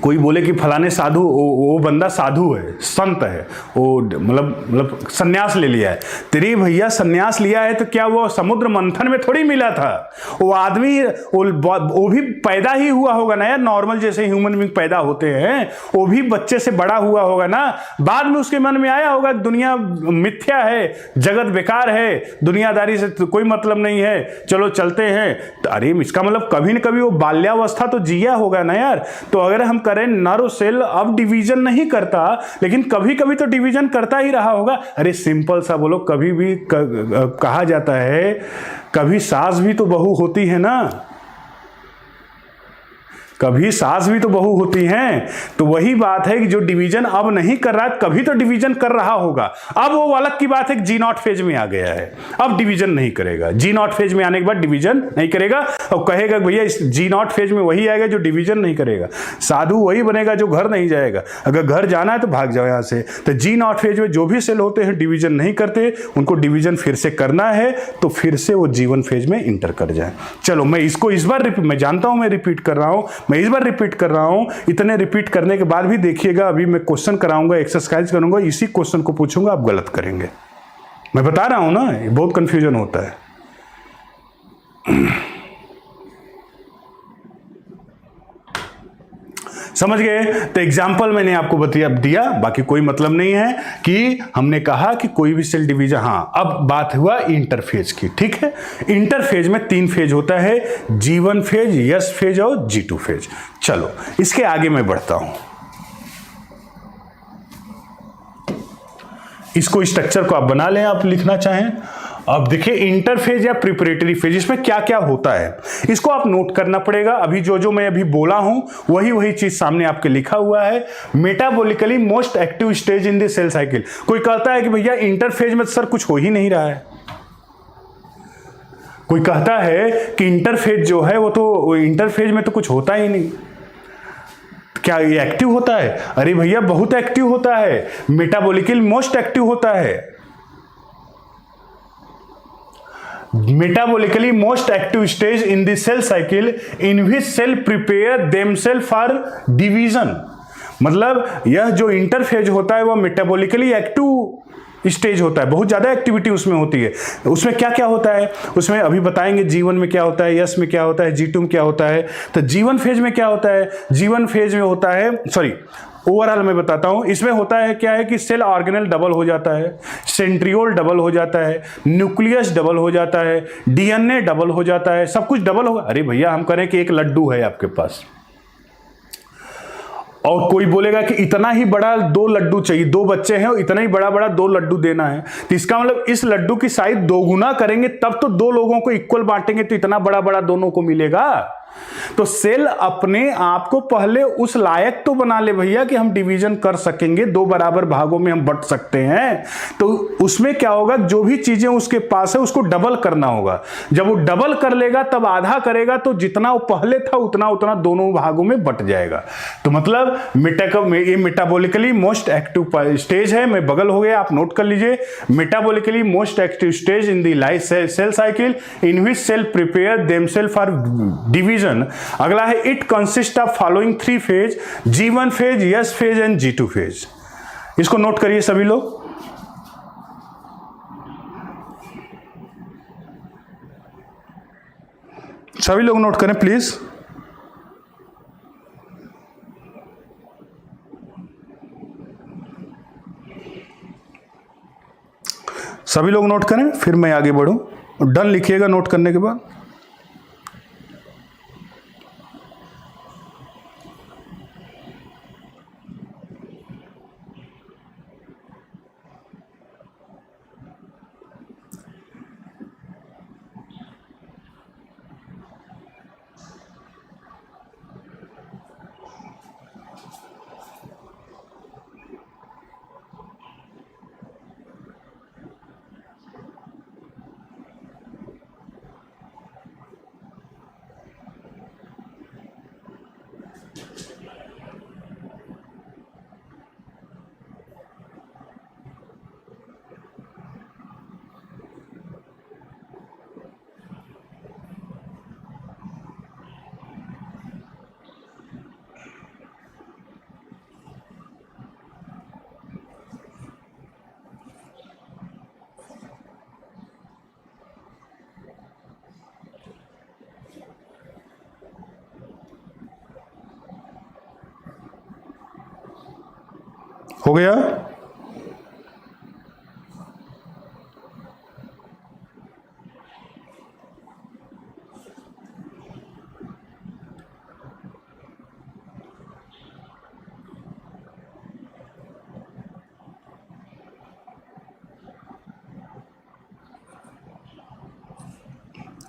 Speaker 1: कोई बोले कि फलाने साधु वो बंदा साधु है, संत है, वो मतलब सन्यास ले लिया है। तेरी भैया सन्यास लिया है तो क्या वो समुद्र मंथन में थोड़ी मिला था? वो आदमी वो भी पैदा ही हुआ होगा ना यार, नॉर्मल जैसे ह्यूमन बीइंग पैदा होते हैं, वो भी बच्चे से बड़ा हुआ होगा ना। बाद में उसके मन में आया होगा दुनिया मिथ्या है, जगत बेकार है, दुनियादारी से तो कोई मतलब नहीं है, चलो चलते हैं। तो अरे इसका मतलब कभी न कभी वो बाल्यावस्था तो जिया होगा ना यार। तो अगर हम करें नर्व सेल अब डिवीजन नहीं करता, लेकिन कभी कभी तो डिवीजन करता ही रहा होगा। अरे सिंपल सा बोलो, कभी भी कहा जाता है कभी सास भी तो बहू होती है ना, कभी सास भी तो बहू होती हैं। तो वही बात है कि जो डिवीजन अब नहीं कर रहा है कभी तो डिवीजन कर रहा होगा। अब वो अलग की बात है कि G0 फेज में आ गया है, अब डिवीजन नहीं करेगा। G0 फेज में आने के बाद डिवीजन नहीं करेगा और कहेगा भैया इस G0 फेज में वही आएगा जो डिवीजन नहीं करेगा। साधु वही बनेगा जो घर नहीं जाएगा। अगर घर जाना है तो भाग जाओ यहां से। तो G0 फेज में जो भी सेल होते हैं डिवीजन नहीं करते, उनको डिवीजन फिर से करना है तो फिर से वो G1 फेज में इंटर कर जाए। चलो मैं इसको इस बार मैं जानता हूं मैं रिपीट कर रहा हूं, मैं इस बार रिपीट कर रहा हूं। इतने रिपीट करने के बाद भी देखिएगा, अभी मैं क्वेश्चन कराऊंगा, एक्सरसाइज करूंगा, इसी क्वेश्चन को पूछूंगा, आप गलत करेंगे। मैं बता रहा हूं ना, बहुत कंफ्यूजन होता है। समझ गए? तो एग्जाम्पल मैंने आपको बता दिया, बाकी कोई मतलब नहीं है कि हमने कहा कि कोई भी सेल डिवीजन। हाँ, अब बात हुआ इंटरफेज की, ठीक है। इंटरफेज में 3 फेज होता है, G1 फेज, S फेज और G2 फेज। चलो इसके आगे मैं बढ़ता हूं, इसको स्ट्रक्चर को आप बना लें, आप लिखना चाहें। अब देखिए इंटरफेज या प्रिपरेटरी फेज, इसमें क्या क्या होता है इसको आप नोट करना पड़ेगा। अभी जो मैं अभी बोला हूं वही चीज सामने आपके लिखा हुआ है। Metabolically most active stage in the cell cycle. कोई कहता है कि भैया इंटरफेज में सर कुछ हो ही नहीं रहा है। कोई कहता है कि इंटरफेज जो है वो तो इंटरफेज में तो कुछ होता ही नहीं, क्या ये एक्टिव होता है? अरे भैया बहुत एक्टिव होता है, मेटाबॉलिकली मोस्ट एक्टिव होता है। Metabolically most active stage in the cell cycle in which cell prepare themselves for division। मतलब यह जो इंटरफेज होता है वह मेटाबॉलिकली एक्टिव स्टेज होता है, बहुत ज्यादा एक्टिविटी उसमें होती है। उसमें क्या क्या होता है उसमें अभी बताएंगे। G1 में क्या होता है, S में क्या होता है, G2 में क्या होता है। तो G1 फेज में क्या होता है? G1 फेज में होता है, सॉरी ओवरऑल मैं बताता हूं। इसमें होता है क्या है कि सेल ऑर्गेनेल डबल हो जाता है, सेंट्रियोल डबल हो जाता है, न्यूक्लियस डबल हो जाता है, DNA डबल हो जाता है, सब कुछ डबल होगा। अरे भैया हम करें कि एक लड्डू है आपके पास और कोई बोलेगा कि इतना ही बड़ा 2 लड्डू चाहिए, 2 बच्चे हैं और इतना ही बड़ा बड़ा 2 लड्डू देना है। तो इसका मतलब इस लड्डू की साइज 2 गुना करेंगे तब तो 2 लोगों को इक्वल बांटेंगे तो इतना बड़ा बड़ा दोनों को मिलेगा। तो सेल अपने आप को पहले उस लायक तो बना ले भैया कि हम डिवीजन कर सकेंगे, 2 बराबर भागों में हम बंट सकते हैं। तो उसमें क्या होगा, जो भी चीजें उसके पास है उसको डबल करना होगा। जब वो डबल कर लेगा तब आधा करेगा, तो जितना वो पहले था उतना उतना दोनों भागों में बंट जाएगा। तो मतलब ये मेटाबॉलिकली मोस्ट एक्टिव स्टेज है। मैं बगल हो गया, आप नोट कर लीजिए। Metabolically most active stage in the life cell cycle in which cell prepare themselves for division. अगला है it consist of following 3 phase, G1 phase, S phase and G2 phase. इसको नोट करिए सभी लोग। सभी लोग नोट करें प्लीज। सभी लोग नोट करें, फिर मैं आगे बढ़ूं। डन लिखिएगा नोट करने के बाद। हो गया?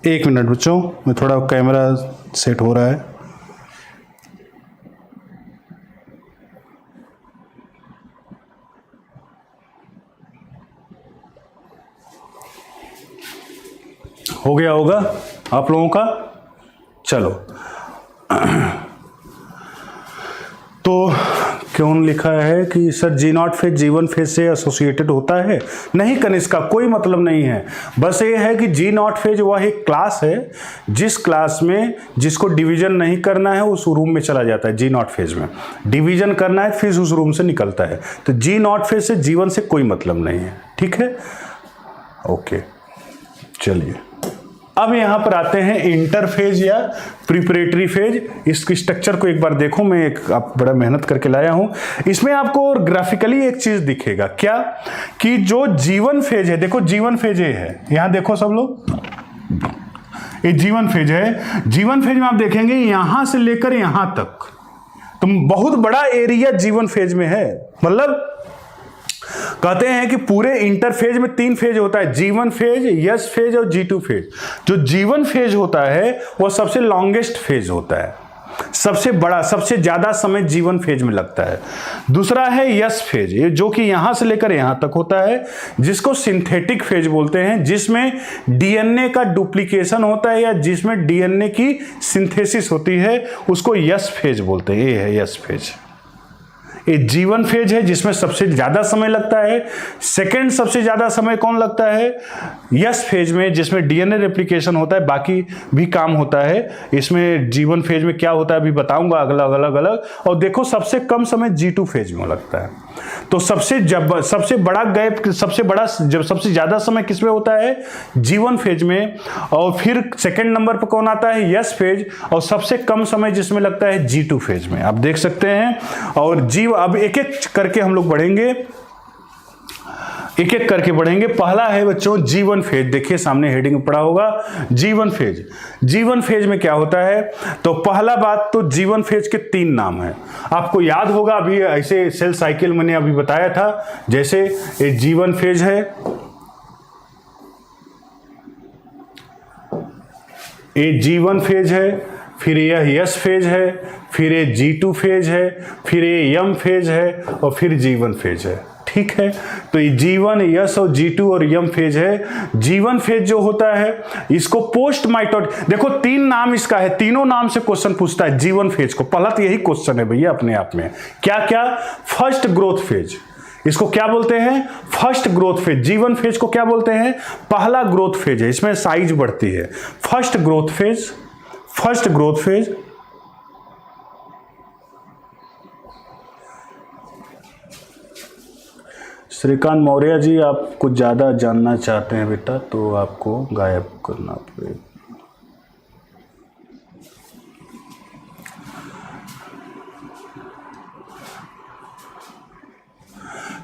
Speaker 1: एक मिनट बच्चों, मैं थोड़ा कैमरा सेट हो रहा है। हो गया होगा आप लोगों का? चलो तो क्यों लिखा है कि sir G naught phase G one phase से एसोसिएटेड होता है? नहीं कनिष्का, कोई मतलब नहीं है। बस ये है कि जी नॉट फेज वह एक क्लास है जिस क्लास में जिसको डिवीजन नहीं करना है उस रूम में चला जाता है। जी नॉट फेज में डिवीजन करना है फिर उस रूम से निकलता है। तो जी नॉट फेज से जीवन से कोई मतलब नहीं है। ठीक है, ओके। चलिए अब यहां पर आते हैं इंटरफेज या प्रिपरेटरी फेज। इसकी स्ट्रक्चर को एक बार देखो, मैं एक आप बड़ा मेहनत करके लाया हूं। इसमें आपको और ग्राफिकली एक चीज दिखेगा, क्या कि जो जीवन फेज है, देखो जीवन फेज ये है, यहां देखो सब लोग, ये जीवन फेज है। जीवन फेज में आप देखेंगे यहां से लेकर यहां तक तो बहुत बड़ा एरिया जीवन फेज में है। मतलब कहते हैं कि पूरे इंटरफेज में 3 फेज होता है, जीवन फेज, यस फेज और G2 फेज। जो जीवन फेज होता है वह सबसे लॉन्गेस्ट फेज होता है, सबसे बड़ा, सबसे ज्यादा समय जीवन फेज में लगता है। दूसरा है यस फेज, ये जो कि यहां से लेकर यहां तक होता है, जिसको सिंथेटिक फेज बोलते हैं, जिसमें डीएनए का डुप्लीकेशन होता है या जिसमें डीएनए की सिंथेसिस होती है, उसको यस फेज बोलते हैं। ये है यस फेज। ये जीवन फेज है जिसमें सबसे ज्यादा समय लगता है। सेकंड सबसे ज्यादा समय कौन लगता है? यस फेज में, जिसमें डीएनए रेप्लिकेशन होता है, बाकी भी काम होता है। इसमें जीवन फेज में क्या होता है अभी बताऊंगा, अलग अलग। और देखो सबसे कम समय G2 फेज में लगता है। तो सबसे बड़ा गैप, सबसे ज्यादा समय किसमें होता है? जीवन फेज में। और फिर सेकंड नंबर पर कौन आता है? Yes phase. और सबसे कम समय जिसमें लगता है G2 फेज में, आप देख सकते हैं। और अब एक एक करके हम लोग बढ़ेंगे, एक एक करके बढ़ेंगे। पहला है बच्चों जीवन फेज, देखिए सामने हेडिंग में पड़ा होगा जीवन फेज। जीवन फेज में क्या होता है? तो पहला बात तो जीवन फेज के 3 नाम है, आपको याद होगा। अभी ऐसे सेल साइकिल मैंने अभी बताया था, जैसे ये जीवन फेज है, ये जीवन फेज है, फिर यह यस फेज है, फिर ये G2 फेज है, फिर ये यम फेज है और फिर जीवन फेज है। ठीक है, तो ये जीवन, यस और G2 और यम फेज है। जीवन फेज जो होता है इसको पोस्ट माइटोटिक, देखो 3 नाम इसका है, तीनों नाम से क्वेश्चन पूछता है जीवन फेज को। पहला तो यही क्वेश्चन है भैया अपने आप में, क्या क्या? फर्स्ट ग्रोथ फेज, इसको क्या बोलते हैं? First growth phase. G one phase को क्या बोलते हैं? पहला ग्रोथ फेज है, इसमें साइज बढ़ती है। First growth phase, first growth phase. Shrikant Maurya ji, आप कुछ ज्यादा जानना चाहते हैं बेटा, तो आपको गायब करना पड़ेगा।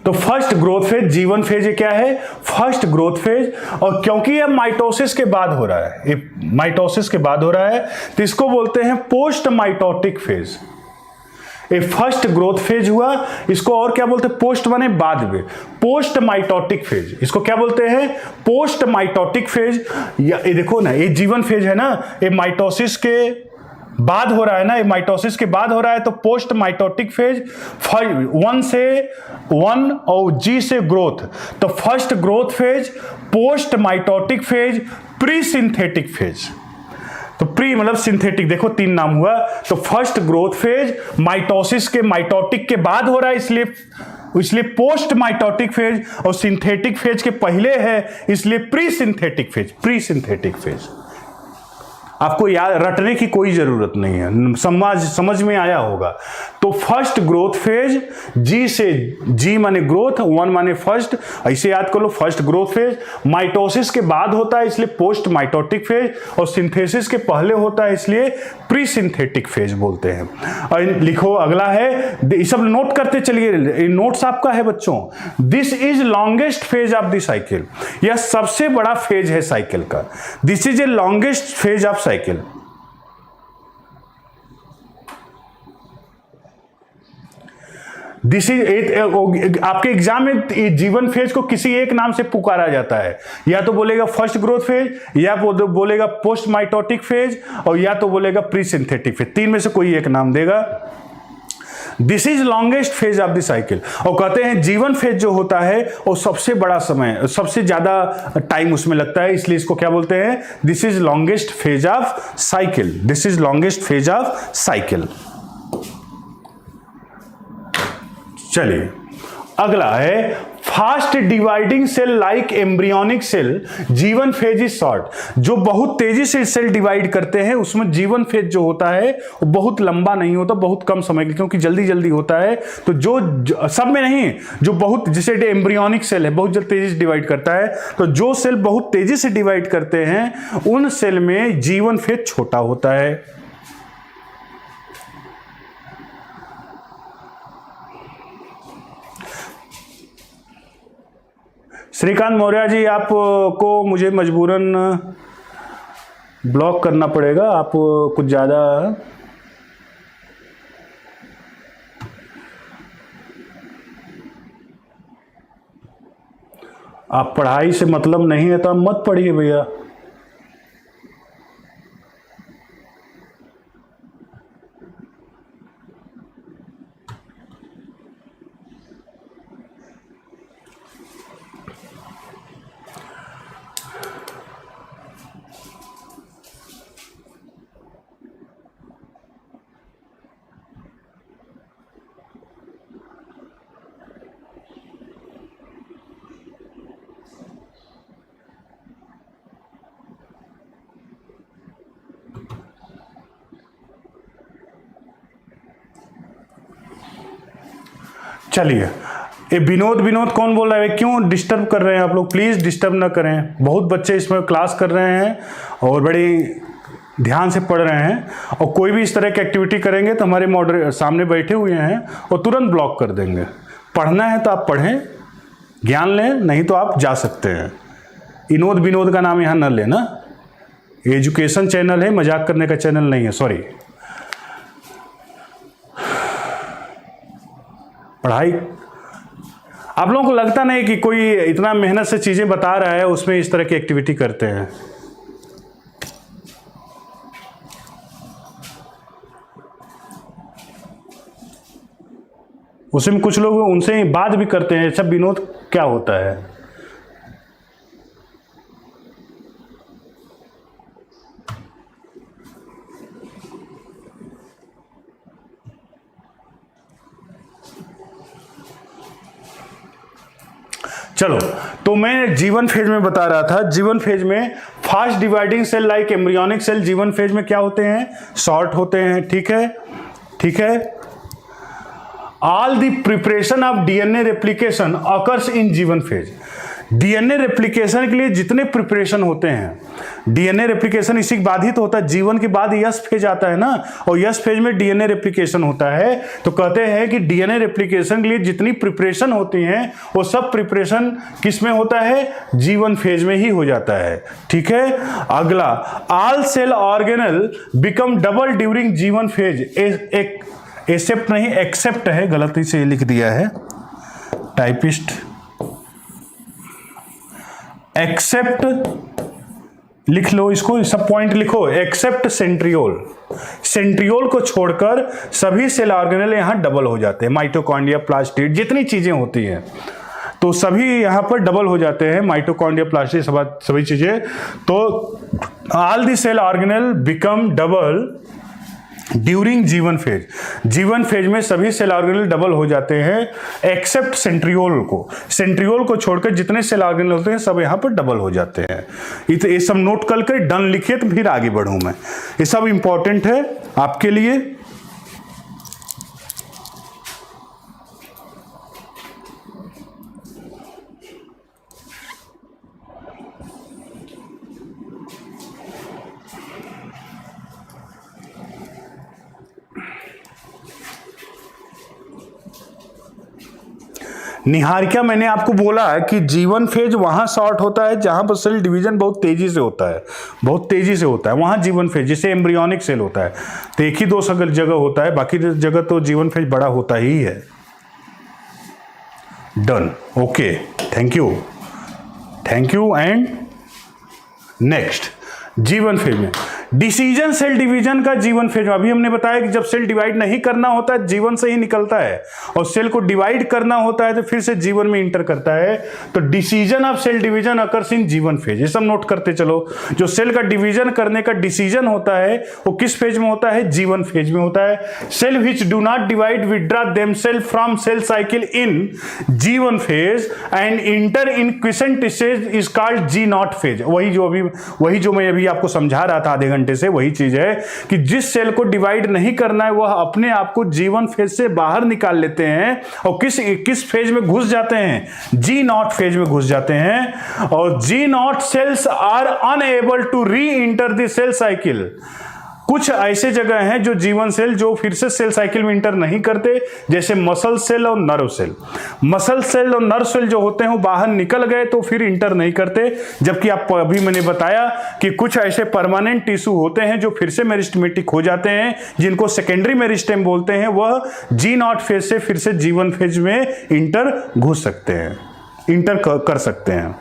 Speaker 1: तो first growth phase, G one phase, ये क्या है? First growth phase. और क्योंकि ये माइटोसिस के बाद हो रहा है, ये माइटोसिस के बाद हो रहा है, तो इसको बोलते हैं पोस्ट माइटोटिक फेज। ये फर्स्ट ग्रोथ फेज हुआ, इसको और क्या बोलते हैं? पोस्ट माने बाद में, पोस्ट माइटोटिक फेज। इसको क्या बोलते हैं? Post mitotic phase. ये देखो ना, ये जीवन फेज है ना, ये माइटोसिस के बाद हो रहा है ना, ये माइटोसिस के बाद हो रहा है, तो पोस्ट माइटोटिक फेज। 1 से 1 और G से ग्रोथ, तो first growth phase, post mitotic phase, pre synthetic phase. तो प्री मतलब सिंथेटिक, देखो 3 नाम हुआ। तो फर्स्ट ग्रोथ फेज माइटोसिस के, माइटोटिक के बाद हो रहा है, इसलिए पोस्ट माइटोटिक फेज। और सिंथेटिक फेज के पहले है, इसलिए pre synthetic phase, pre synthetic phase. आपको याद रटने की कोई जरूरत नहीं है, समझ में आया होगा। तो फर्स्ट ग्रोथ फेज, जी से जी माने ग्रोथ, वन माने फर्स्ट, ऐसे याद कर लो। फर्स्ट ग्रोथ फेज माइटोसिस के बाद होता है इसलिए पोस्ट माइटोटिक फेज, और सिंथेसिस के पहले होता है इसलिए प्री सिंथेटिक फेज बोलते हैं। और लिखो अगला है, ये सब नोट करते चलिए, नोट्स आपका है बच्चों। This is longest phase of the cycle, यह सबसे बड़ा फेज है साइकिल का। This is a longest phase of cycle. This is आपके एग्जाम में जीवन फेज को किसी एक नाम से पुकारा जाता है, या तो बोलेगा फर्स्ट ग्रोथ फेज, या बोलेगा पोस्ट माइटोटिक फेज, और या तो बोलेगा प्री सिंथेटिक फेज। तीन में से कोई एक नाम देगा। This is longest phase of the cycle. और कहते हैं जीवन फेज जो होता है वो सबसे बड़ा समय, सबसे ज्यादा टाइम उसमें लगता है, इसलिए इसको क्या बोलते हैं? This is longest phase of cycle. This is longest phase of cycle. चलिए अगला है fast dividing cell like embryonic cell, G one phase is short. जो बहुत तेजी से सेल डिवाइड करते हैं उसमें जीवन फेज जो होता है वो बहुत लंबा नहीं होता, बहुत कम समय के, क्योंकि जल्दी जल्दी होता है। तो जो सब में नहीं, जो बहुत, जैसे एम्ब्रियोनिक सेल है बहुत जल्दी तेजी से डिवाइड करता है, तो जो सेल बहुत तेजी से डिवाइड करते हैं उन सेल में जीवन फेज छोटा होता है। श्रीकांत मौर्य जी, आपको मुझे मजबूरन ब्लॉक करना पड़ेगा, आप कुछ ज़्यादा आप पढ़ाई से मतलब नहीं है तो आप मत पढ़िए भैया। चलिए, ये विनोद कौन बोल रहा है? क्यों डिस्टर्ब कर रहे हैं आप लोग? प्लीज डिस्टर्ब ना करें। बहुत बच्चे इसमें क्लास कर रहे हैं और बड़ी ध्यान से पढ़ रहे हैं, और कोई भी इस तरह की एक्टिविटी करेंगे तो हमारे मॉडरेटर सामने बैठे हुए हैं और तुरंत ब्लॉक कर देंगे। पढ़ना है तो आप पढ़ें, ज्ञान लें, नहीं तो आप जा सकते हैं। विनोद का नाम यहाँ न लेना, एजुकेशन चैनल है, मजाक करने का चैनल नहीं है, सॉरी। पढ़ाई, आप लोगों को लगता नहीं कि कोई इतना मेहनत से चीजें बता रहा है उसमें इस तरह की एक्टिविटी करते हैं? उसमें कुछ लोग उनसे बात भी करते हैं, सब विनोद क्या होता है? चलो, तो मैं जीवन फेज में बता रहा था, जीवन फेज में fast dividing cell like embryonic cell G one phase में क्या होते हैं? शॉर्ट होते हैं। ठीक है, ठीक है। All the preparation of DNA replication occurs in G one phase. DNA replication के लिए जितने प्रिपरेशन होते हैं, डीएनए रेप्लिकेशन इसी के बाद ही तो होता है, जीवन के बाद यस फेज आता है ना, और यस फेज में डीएनए रेप्लिकेशन होता है। तो कहते हैं कि डीएनए रेप्लिकेशन के लिए जितनी प्रिपरेशन होती हैं वो सब प्रिपरेशन किस में होता है? जीवन फेज में ही हो जाता है। ठीक है, अगला, all cell organelle become double during G one phase. एक एक्सेप्ट नहीं, एक्सेप्ट है, गलती से लिख दिया है टाइपिस्ट। एक्सेप्ट लिख लो, इसको सब पॉइंट लिखो। एक्सेप्ट सेंट्रियोल, सेंट्रियोल को छोड़कर सभी सेल ऑर्गेनल यहां डबल हो जाते हैं। माइटोकॉन्ड्रिया, प्लास्टिड, जितनी चीजें होती हैं तो सभी यहां पर डबल हो जाते हैं। माइटोकॉन्ड्रिया, प्लास्टिड, सभी चीजें। तो all the cell organelle become double during G one phase, G one phase में सभी सेल ऑर्गेनेल डबल हो जाते हैं एक्सेप्ट सेंट्रियोल को, सेंट्रियोल को छोड़कर जितने सेल ऑर्गेनेल होते हैं सब यहाँ पर डबल हो जाते हैं। ये सब नोट करके डन लिखिए तो फिर आगे बढ़ूं मैं, ये सब इंपॉर्टेंट है आपके लिए। निहारिका, मैंने आपको बोला कि जीवन फेज वहां शॉर्ट होता है जहां पर सेल डिवीजन बहुत तेजी से होता है, बहुत तेजी से होता है, वहां जीवन फेज, जैसे एम्ब्रियोनिक सेल होता है तो एक ही दो जगह होता है, बाकी जगह तो जीवन फेज बड़ा होता ही है। Done, okay, thank you, thank you. And next G phase में डिसीजन सेल डिवीजन का जीवन फेज, अभी हमने बताया कि जब सेल डिवाइड नहीं करना होता है जीवन से ही निकलता है, और सेल को डिवाइड करना होता है तो फिर से जीवन में इंटर करता है। तो decision of cell division occurs in G one phase, ये सब नोट करते चलो। जो सेल का डिवीजन करने का डिसीजन होता है वो किस फेज में होता है? जीवन फेज में होता है। Cell which do not divide withdraw themselves from cell cycle in G one phase and enter in quiescent stage is called G naught phase. वही जो मैं अभी आपको समझा रहा था आधे घंटे से, वही चीज है कि जिस सेल को डिवाइड नहीं करना है वह अपने आप को जीवन फेज से बाहर निकाल लेते हैं और किस फेज में घुस जाते हैं? जी नॉट फेज में घुस जाते हैं। और G naught cells are unable to re enter the cell cycle. कुछ ऐसे जगह हैं जो जीवन सेल जो फिर से सेल साइकिल में इंटर नहीं करते, जैसे मसल सेल और नर्व सेल। मसल सेल और नर्व सेल जो होते हैं वो बाहर निकल गए तो फिर इंटर नहीं करते, जबकि आप अभी मैंने बताया कि कुछ ऐसे परमानेंट टिश्यू होते हैं जो फिर से मेरिस्टेमेटिक हो जाते हैं, जिनको सेकेंडरी मेरिस्टेम बोलते हैं, वह जी नॉट फेज से फिर से जीवन फेज में इंटर घुस सकते हैं, इंटर कर सकते हैं।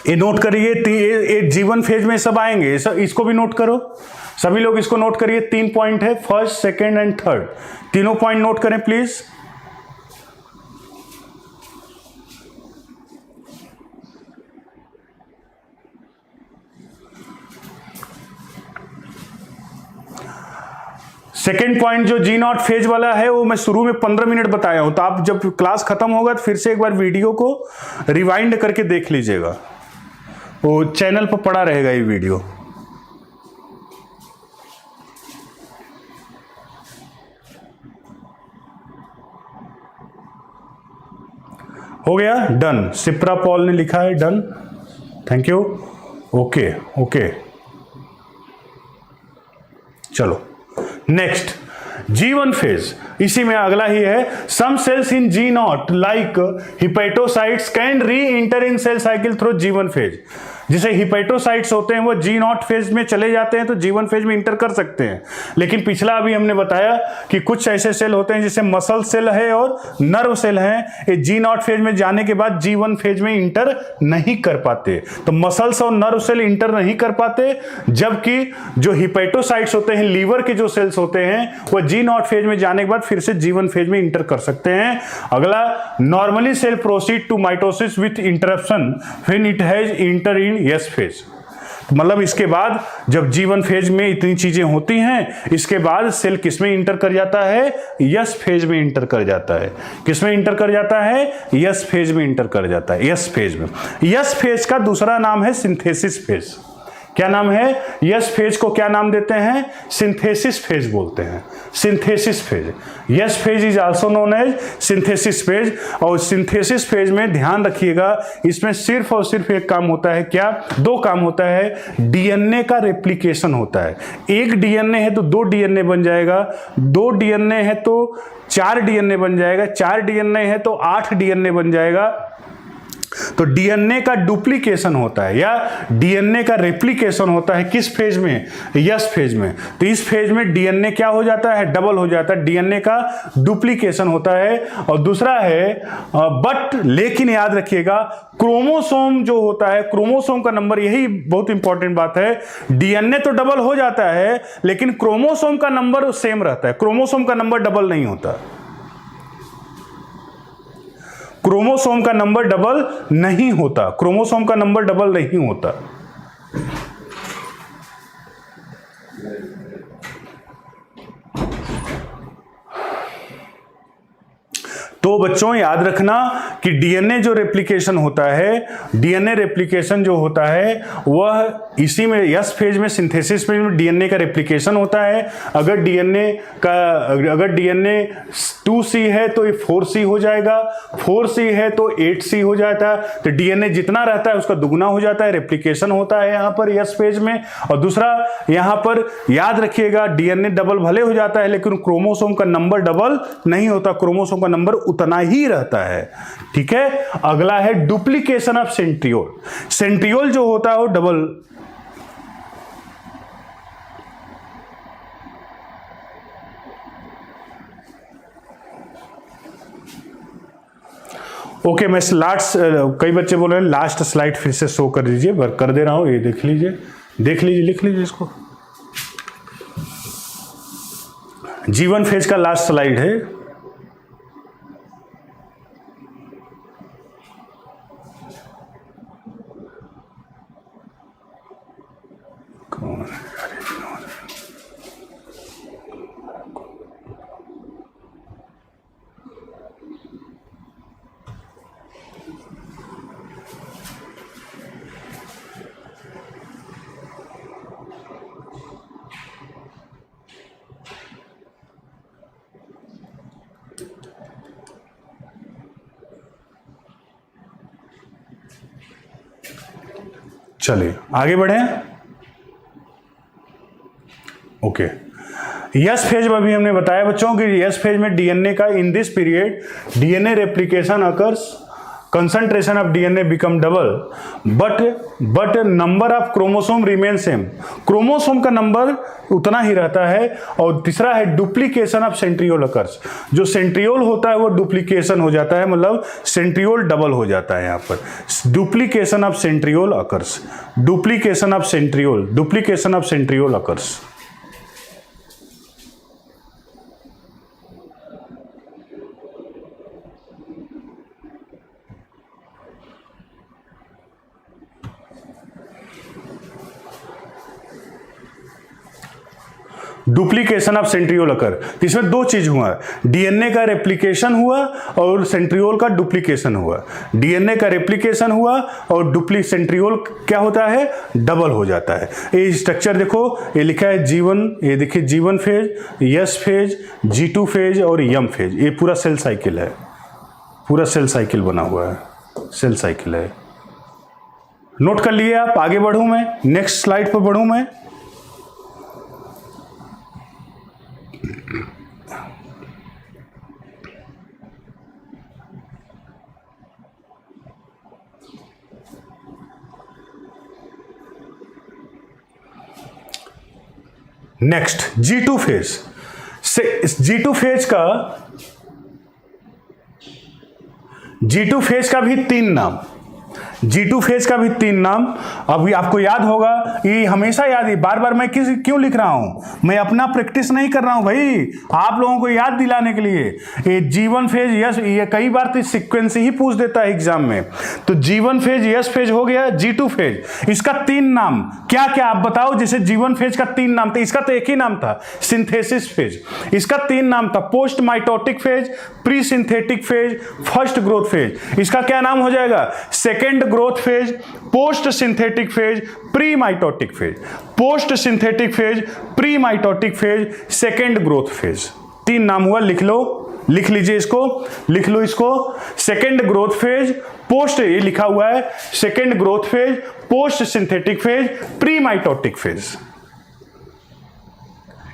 Speaker 1: ये नोट करिए, ये जीवन फेज में सब आएंगे, इसको भी नोट करो, सभी लोग इसको नोट करिए। 3 पॉइंट है, फर्स्ट, सेकंड एंड थर्ड, तीनों पॉइंट नोट करें प्लीज। सेकेंड पॉइंट जो जी नॉट फेज वाला है वो मैं शुरू में 15 मिनट बताया हूं, तो आप जब क्लास खत्म होगा तो फिर से एक बार वीडियो को रिवाइंड करके देख लीजिएगा, वो चैनल पर पड़ा रहेगा ये वीडियो। हो गया, डन। सिप्रा पॉल ने लिखा है done, thank you, okay okay. चलो नेक्स्ट जीवन फेज, इसी में अगला ही है। Some cells in G naught like hepatocytes can re enter in cell cycle through G फेज। जैसे हिपेटोसाइट्स होते हैं वो जी नॉट फेज में चले जाते हैं तो जीवन फेज में इंटर कर सकते हैं, लेकिन पिछला अभी हमने बताया कि कुछ ऐसे सेल होते हैं जैसे मसल सेल है और नर्व सेल है, ये जी नॉट फेज में जाने के बाद जीवन फेज में इंटर नहीं कर पाते। तो मसल्स और नर्व सेल इंटर नहीं कर पाते, जबकि जो हिपेटोसाइट्स होते हैं, लीवर के जो सेल्स होते हैं, वो जी नॉट फेज में जाने के बाद फिर से जीवन फेज में इंटर कर सकते हैं। अगला, normally cell proceed to mitosis with interruption when it has enter in S phase. मतलब इसके बाद जब जीवन फेज में इतनी चीजें होती हैं, इसके बाद सेल किस में इंटर कर जाता है? यस फेज में इंटर कर जाता है। किस में इंटर कर जाता है? यस फेज में इंटर कर जाता है, यस फेज में। यस फेज का दूसरा नाम है सिंथेसिस फेज। क्या नाम है? यस फेज को क्या नाम देते हैं? सिंथेसिस फेज बोलते हैं, synthesis phase. S phase is also known as synthesis phase. और सिंथेसिस फेज में ध्यान रखिएगा, इसमें सिर्फ और सिर्फ एक काम होता है, क्या? दो काम होता है। डीएनए का रेप्लिकेशन होता है। एक डीएनए है तो 2 डीएनए बन जाएगा, 2 डीएनए है तो 4 डीएनए बन जाएगा, 4 डीएनए है तो 8 डीएनए बन जाएगा। तो डीएनए का डुप्लीकेशन होता है या डीएनए का रेप्लिकेशन होता है किस फेज में? यस फेज में। तो इस फेज में डीएनए क्या हो जाता है? डबल हो जाता है, डीएनए का डुप्लीकेशन होता है। और दूसरा है बट, लेकिन याद रखिएगा, क्रोमोसोम जो होता है, क्रोमोसोम का नंबर, यही बहुत इंपॉर्टेंट बात है। डीएनए तो डबल हो जाता है लेकिन क्रोमोसोम का नंबर सेम रहता है, क्रोमोसोम का नंबर डबल नहीं होता। क्रोमोसोम का नंबर डबल नहीं होता, क्रोमोसोम का नंबर डबल नहीं होता। तो बच्चों याद रखना कि डीएनए जो रेप्लिकेशन होता है, डीएनए रेप्लिकेशन जो होता है वह इसी में यस फेज में, सिंथेसिस फेज में डीएनए का रेप्लिकेशन होता है। अगर डीएनए 2C है तो ये 4C हो जाएगा, 4C है तो 8C हो जाता है। तो डीएनए जितना रहता है उसका दुगुना हो जाता है, रेप्लिकेशन होता है यहाँ पर यस फेज में। और दूसरा यहाँ पर याद रखिएगा, डीएनए डबल भले हो जाता है लेकिन क्रोमोसोम का नंबर डबल नहीं होता, क्रोमोसोम का नंबर उतना ही रहता है। ठीक है, अगला है डुप्लीकेशन ऑफ सेंट्रियोल। सेंट्रियोल जो होता है वो डबल, ओके मैं लास्ट, कई बच्चे बोल रहे हैं लास्ट स्लाइड फिर से शो कर दीजिए, कर दे रहा हूं, ये देख लीजिए, लिख लीजिए इसको। जीवन फेज का लास्ट स्लाइड है। चलिए आगे बढ़े। ओके, यस फेज में भी हमने बताया बच्चों कि यस फेज में डीएनए का in this period DNA replication occurs, concentration of DNA become double, but number of chromosome remain same, chromosome का नंबर उतना ही रहता है। और तीसरा है डुप्लीकेशन ऑफ सेंट्रियोल अकर्स, जो सेंट्रियोल होता है वो डुप्लीकेशन हो जाता है, मतलब सेंट्रियोल डबल हो जाता है यहाँ पर। Duplication of centriole occurs, duplication of centriole occurs. Duplication of centriole occur, इसमें दो चीज हुआ, डीएनए का रेप्लिकेशन हुआ और सेंट्रियोल का डुप्लीकेशन हुआ। डीएनए का रेप्लिकेशन हुआ और सेंट्रियोल क्या होता है, डबल हो जाता है। ये स्ट्रक्चर देखो, ये लिखा है जीवन, ये देखिए जीवन phase, S phase, G2 phase और यम फेज, ये पूरा सेल साइकिल है, पूरा सेल साइकिल बना हुआ है, सेल साइकिल है। नोट कर लिए आप, आगे बढ़ूं मैं, नेक्स्ट स्लाइड पर बढ़ूं मैं। नेक्स्ट G2 फेज से, G2 फेज का भी तीन नाम, G2 फेज का भी तीन नाम। अभी आपको याद होगा, ये हमेशा याद है, बार बार मैं क्यों लिख रहा हूं, मैं अपना प्रैक्टिस नहीं कर रहा हूं भाई, आप लोगों को याद दिलाने के लिए। ये जीवन फेज, यस, ये कई बार तो सीक्वेंस ही पूछ देता है एग्जाम में। तो जीवन फेज, यस फेज हो गया, G2 फेज, इसका तीन नाम क्या क्या आप बताओ। जैसे जीवन फेज का तीन नाम था, इसका तो एक ही नाम था, सिंथेसिस फेज। इसका तीन नाम था, post mitotic phase, pre synthetic phase, first growth phase. इसका क्या नाम हो जाएगा, second growth phase, post synthetic phase, pre mitotic phase, post synthetic phase, pre mitotic phase, second growth phase. तीन नाम हुआ, लिख लो, लिख लीजिए इसको, लिख लो इसको। सेकेंड ग्रोथ फेज, पोस्ट, ये लिखा हुआ है, second growth phase, post synthetic phase, pre mitotic phase.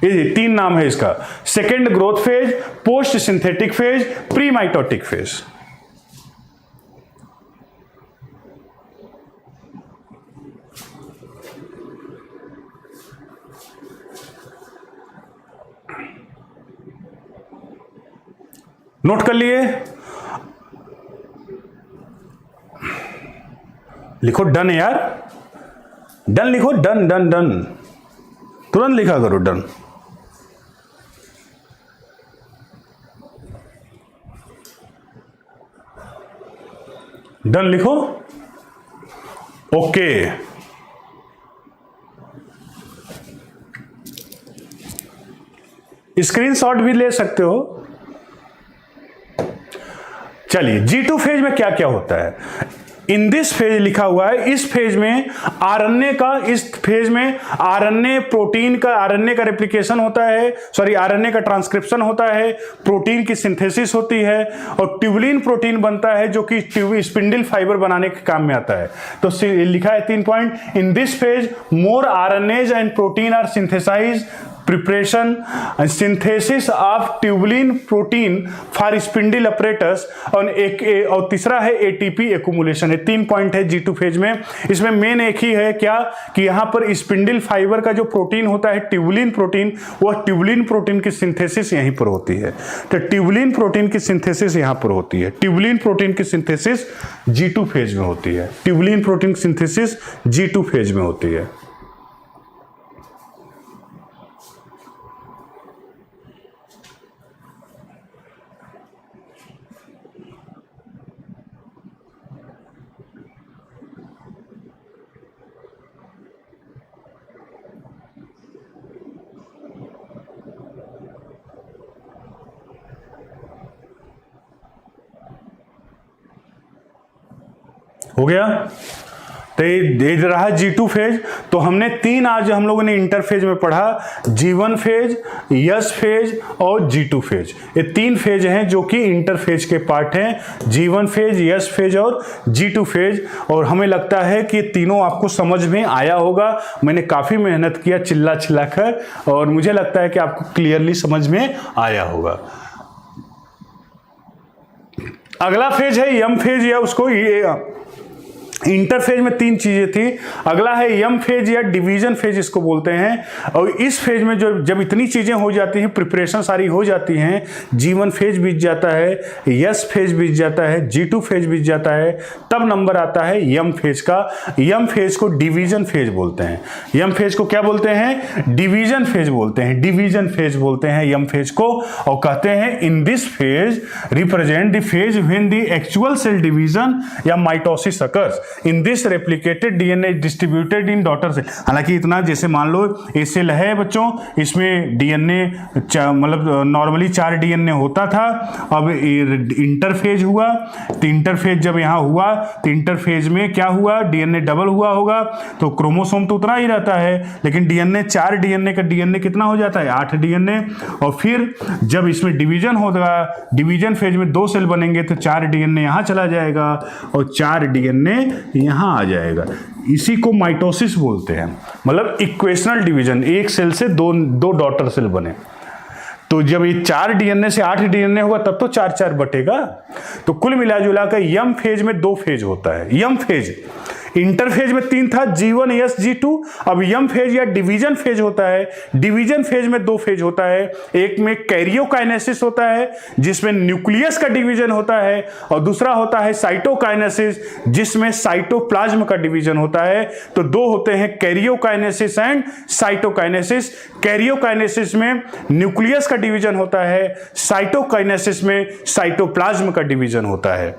Speaker 1: ये तीन नाम है इसका, second growth phase, post synthetic phase, pre mitotic phase. Note कर लिए, लिखो डन यार, डन लिखो, डन डन डन, तुरंत लिखा करो डन। डन लिखो, ओके। स्क्रीनशॉट भी ले सकते हो। चलिए, G2 फेज में क्या क्या होता है। इन दिस फेज लिखा हुआ है, इस फेज में आरएनए का, इस फेज में आरएनए प्रोटीन का, आरएनए का रेप्लिकेशन होता है, सॉरी आरएनए का ट्रांसक्रिप्शन होता है, प्रोटीन की सिंथेसिस होती है और ट्यूबुलिन प्रोटीन बनता है जो कि स्पिंडल फाइबर बनाने के काम में आता है। तो लिखा है 3 point, in this phase more RNAs and protein are synthesize, preparation and synthesis of tubulin protein for spindle apparatus, और तीसरा है एटीपी एक्युमुलेशन है। 3 पॉइंट है G2 फेज में। इसमें मेन एक ही है क्या कि यहां पर स्पिंडल फाइबर का जो प्रोटीन होता है ट्यूबुलिन प्रोटीन, वह ट्यूबुलिन प्रोटीन की सिंथेसिस यहीं पर होती है। तो ट्यूबुलिन प्रोटीन की सिंथेसिस यहां पर होती है, ट्यूबुलिन प्रोटीन की सिंथेसिस G2 फेज में होती है, ट्यूबुलिन प्रोटीन की सिंथेसिस G2 फेज में होती है। हो गया। तो ये रहा G2 फेज। तो हमने 3 आज हम लोगों ने इंटरफेज में पढ़ा, G1 फेज, यस फेज और G2 फेज। ये 3 फेज हैं जो कि इंटरफेज के पार्ट हैं, G1 फेज, यस फेज और G2 फेज। और हमें लगता है कि तीनों आपको समझ में आया होगा। मैंने काफी मेहनत किया चिल्ला चिल्ला कर, और मुझे लगता है कि आपको क्लियरली समझ में आया होगा। अगला फेज है यम फेज, या उसको इंटरफेज में 3 चीजें थी। अगला है यम फेज या डिवीजन फेज इसको बोलते हैं। और इस फेज में जब इतनी चीजें हो जाती हैं, प्रिपरेशन सारी हो जाती हैं, G1 फेज बीत जाता है, यस फेज बीत जाता है, G2 फेज बीत जाता है, तब नंबर आता है यम फेज का। यम फेज को डिवीजन फेज बोलते हैं। यम फेज को क्या बोलते हैं? डिवीजन फेज बोलते हैं, डिवीजन फेज बोलते हैं यम फेज को। और कहते हैं in this phase represent the phase when the actual cell division या mitosis occurs in this replicated DNA distributed in daughter cell. हालांकि इतना, जैसे मान लो ये सेल है बच्चों, इसमें डीएनए मतलब नॉर्मली 4 डीएनए होता था। अब इंटरफेज हुआ, तो इंटरफेज जब यहाँ हुआ तो इंटरफेज में क्या हुआ? डीएनए डबल हुआ होगा। तो क्रोमोसोम तो उतना ही रहता है, लेकिन डीएनए 4 डीएनए का डीएनए कितना हो जाता है? 8 डीएनए। और फिर जब इसमें डिवीजन होगा, डिवीजन फेज में 2 सेल बनेंगे तो 4 डीएनए यहाँ चला जाएगा और 4 डीएनए यहां आ जाएगा। इसी को माइटोसिस बोलते हैं, मतलब इक्वेशनल डिवीजन, एक सेल से दो डॉटर सेल बने। तो जब ये 4 डीएनए से 8 डीएनए होगा तब तो 4-4 बटेगा। तो कुल मिला जुला कर यम फेज में 2 फेज होता है। यम फेज इंटरफेज में 3 था, G1 यस G2। अब यम फेज या डिवीजन फेज होता है। डिवीजन फेज में 2 फेज होता है। एक में कैरियोकाइनेसिस होता है जिसमें न्यूक्लियस का डिवीजन होता है, और दूसरा होता है साइटोकाइनेसिस जिसमें साइटोप्लाज्म का डिवीजन होता है। तो 2 होते हैं, कैरियोकाइनेसिस एंड साइटोकाइनेसिस। कैरियोकाइनेसिस में न्यूक्लियस का डिवीजन होता है, साइटोकाइनेसिस में साइटोप्लाज्म का डिवीजन होता है।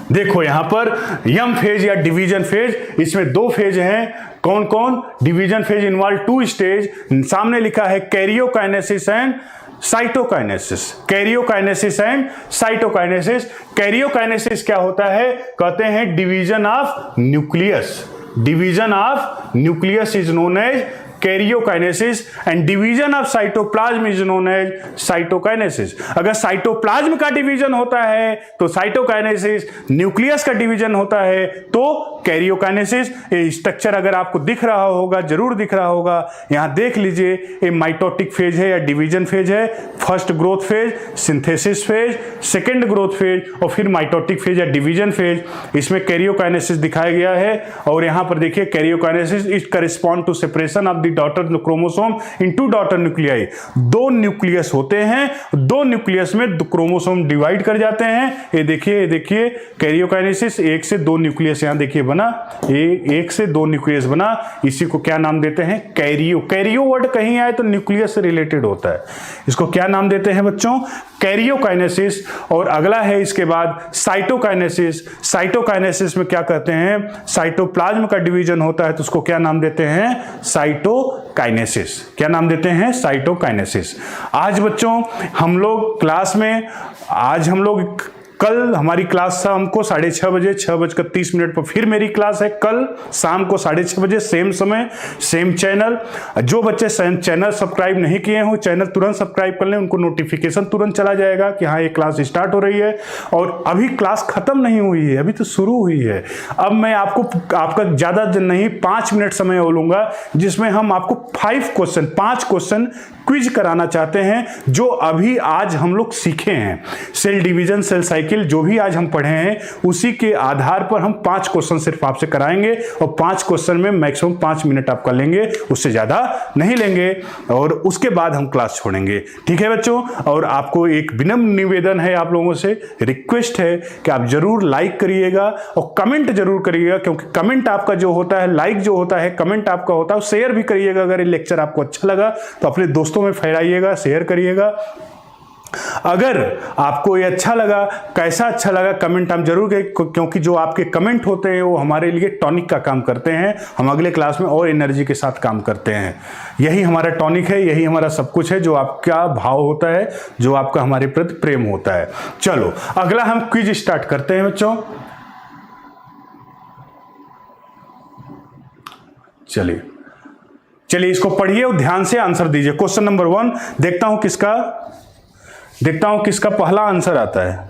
Speaker 1: देखो यहां पर यम फेज या डिवीजन फेज, इसमें 2 फेज हैं। कौन कौन? Division phase involve 2 stage. सामने लिखा है karyokinesis and cytokinesis. Karyokinesis and cytokinesis. Karyokinesis क्या होता है? कहते हैं division of nucleus. Division of nucleus is known as karyokinesis and division of cytoplasm is known as cytokinesis. अगर साइटोप्लाज्म का डिवीजन होता है तो साइटोकाइनेसिस, न्यूक्लियस का डिवीजन होता है तो कैरियोकाइनेसिस। ये स्ट्रक्चर अगर आपको दिख रहा होगा, जरूर दिख रहा होगा, यहां देख लीजिए। ये माइटोटिक फेज है या डिवीजन फेज है। First growth phase, synthesis phase, second growth phase और फिर माइटोटिक फेज या डिवीजन फेज। इसमें कैरियोकाइनेसिस दिखाया गया है। और यहां पर देखिए karyokinesis it correspond to separation of the daughter chromosome into daughter nuclei. दो न्यूक्लियस होते हैं, दो न्यूक्लियस में क्रोमोसोम डिवाइड कर जाते हैं। ये देखिए कैरियोकाइनेसिस, एक से दो न्यूक्लियस यहां देखिए बना, एक से दो न्यूक्लियस बना, इसी को क्या नाम देते हैं? कैरियो वर्ड कहीं आए तो न्यूक्लियस से रिलेटेड होता है, इसको क्या नाम देते हैं बच्चों? कैरियोकाइनेसिस। और अगला है इसके बाद साइटोकाइनेसिस। साइटोकाइनेसिस में क्या कहते हैं? साइटोप्लाज्म का डिवीजन होता है तो उसको क्या नाम देते हैं? साइटोकाइनेसिस। क्या नाम देते हैं? साइटोकाइनेसिस। आज बच्चों हम लोग क्लास में, आज हम लोग, कल हमारी क्लास शाम को 6:30 बजे, 6:30 पर फिर मेरी क्लास है कल शाम को 6:30 बजे, सेम समय सेम चैनल। जो बच्चे चैनल सब्सक्राइब नहीं किए हो चैनल तुरंत सब्सक्राइब कर लें, उनको नोटिफिकेशन तुरंत चला जाएगा कि हाँ ये क्लास स्टार्ट हो रही है। और अभी क्लास खत्म नहीं हुई है, अभी तो शुरू हुई है। अब मैं आपका ज्यादा नहीं 5 मिनट समय लूंगा जिसमें हम आपको 5 क्वेश्चन क्विज कराना चाहते हैं जो अभी आज हम लोग सीखे हैं। सेल डिवीजन, सेल साइकिल जो भी आज हम पढ़े हैं उसी के आधार पर हम 5 क्वेश्चन सिर्फ आपसे कराएंगे और 5 क्वेश्चन में मैक्सिमम 5 मिनट आपका लेंगे, उससे ज्यादा नहीं लेंगे और उसके बाद हम क्लास छोड़ेंगे। ठीक है बच्चों? और आपको एक विनम्र निवेदन है, आप लोगों से रिक्वेस्ट है कि आप जरूर लाइक करिएगा और कमेंट जरूर करिएगा, क्योंकि कमेंट आपका जो होता है, लाइक जो होता है, कमेंट आपका होता है, शेयर भी करिएगा। अगर ये लेक्चर आपको अच्छा लगा तो अपने दोस्तों में फैलाइएगा, शेयर करिएगा। अगर आपको ये अच्छा लगा, कैसा अच्छा लगा कमेंट हम जरूर करें, क्योंकि जो आपके कमेंट होते हैं वो हमारे लिए टॉनिक का काम करते हैं। हम अगले क्लास में और एनर्जी के साथ काम करते हैं। यही हमारा टॉनिक है, यही हमारा सब कुछ है, जो आपका भाव होता है, जो आपका हमारे प्रति प्रेम होता है। चलो अगला हम क्विज स्टार्ट करते हैं बच्चों। चलिए इसको पढ़िए और ध्यान से आंसर दीजिए। क्वेश्चन नंबर 1 देखता हूं किसका पहला आंसर आता है।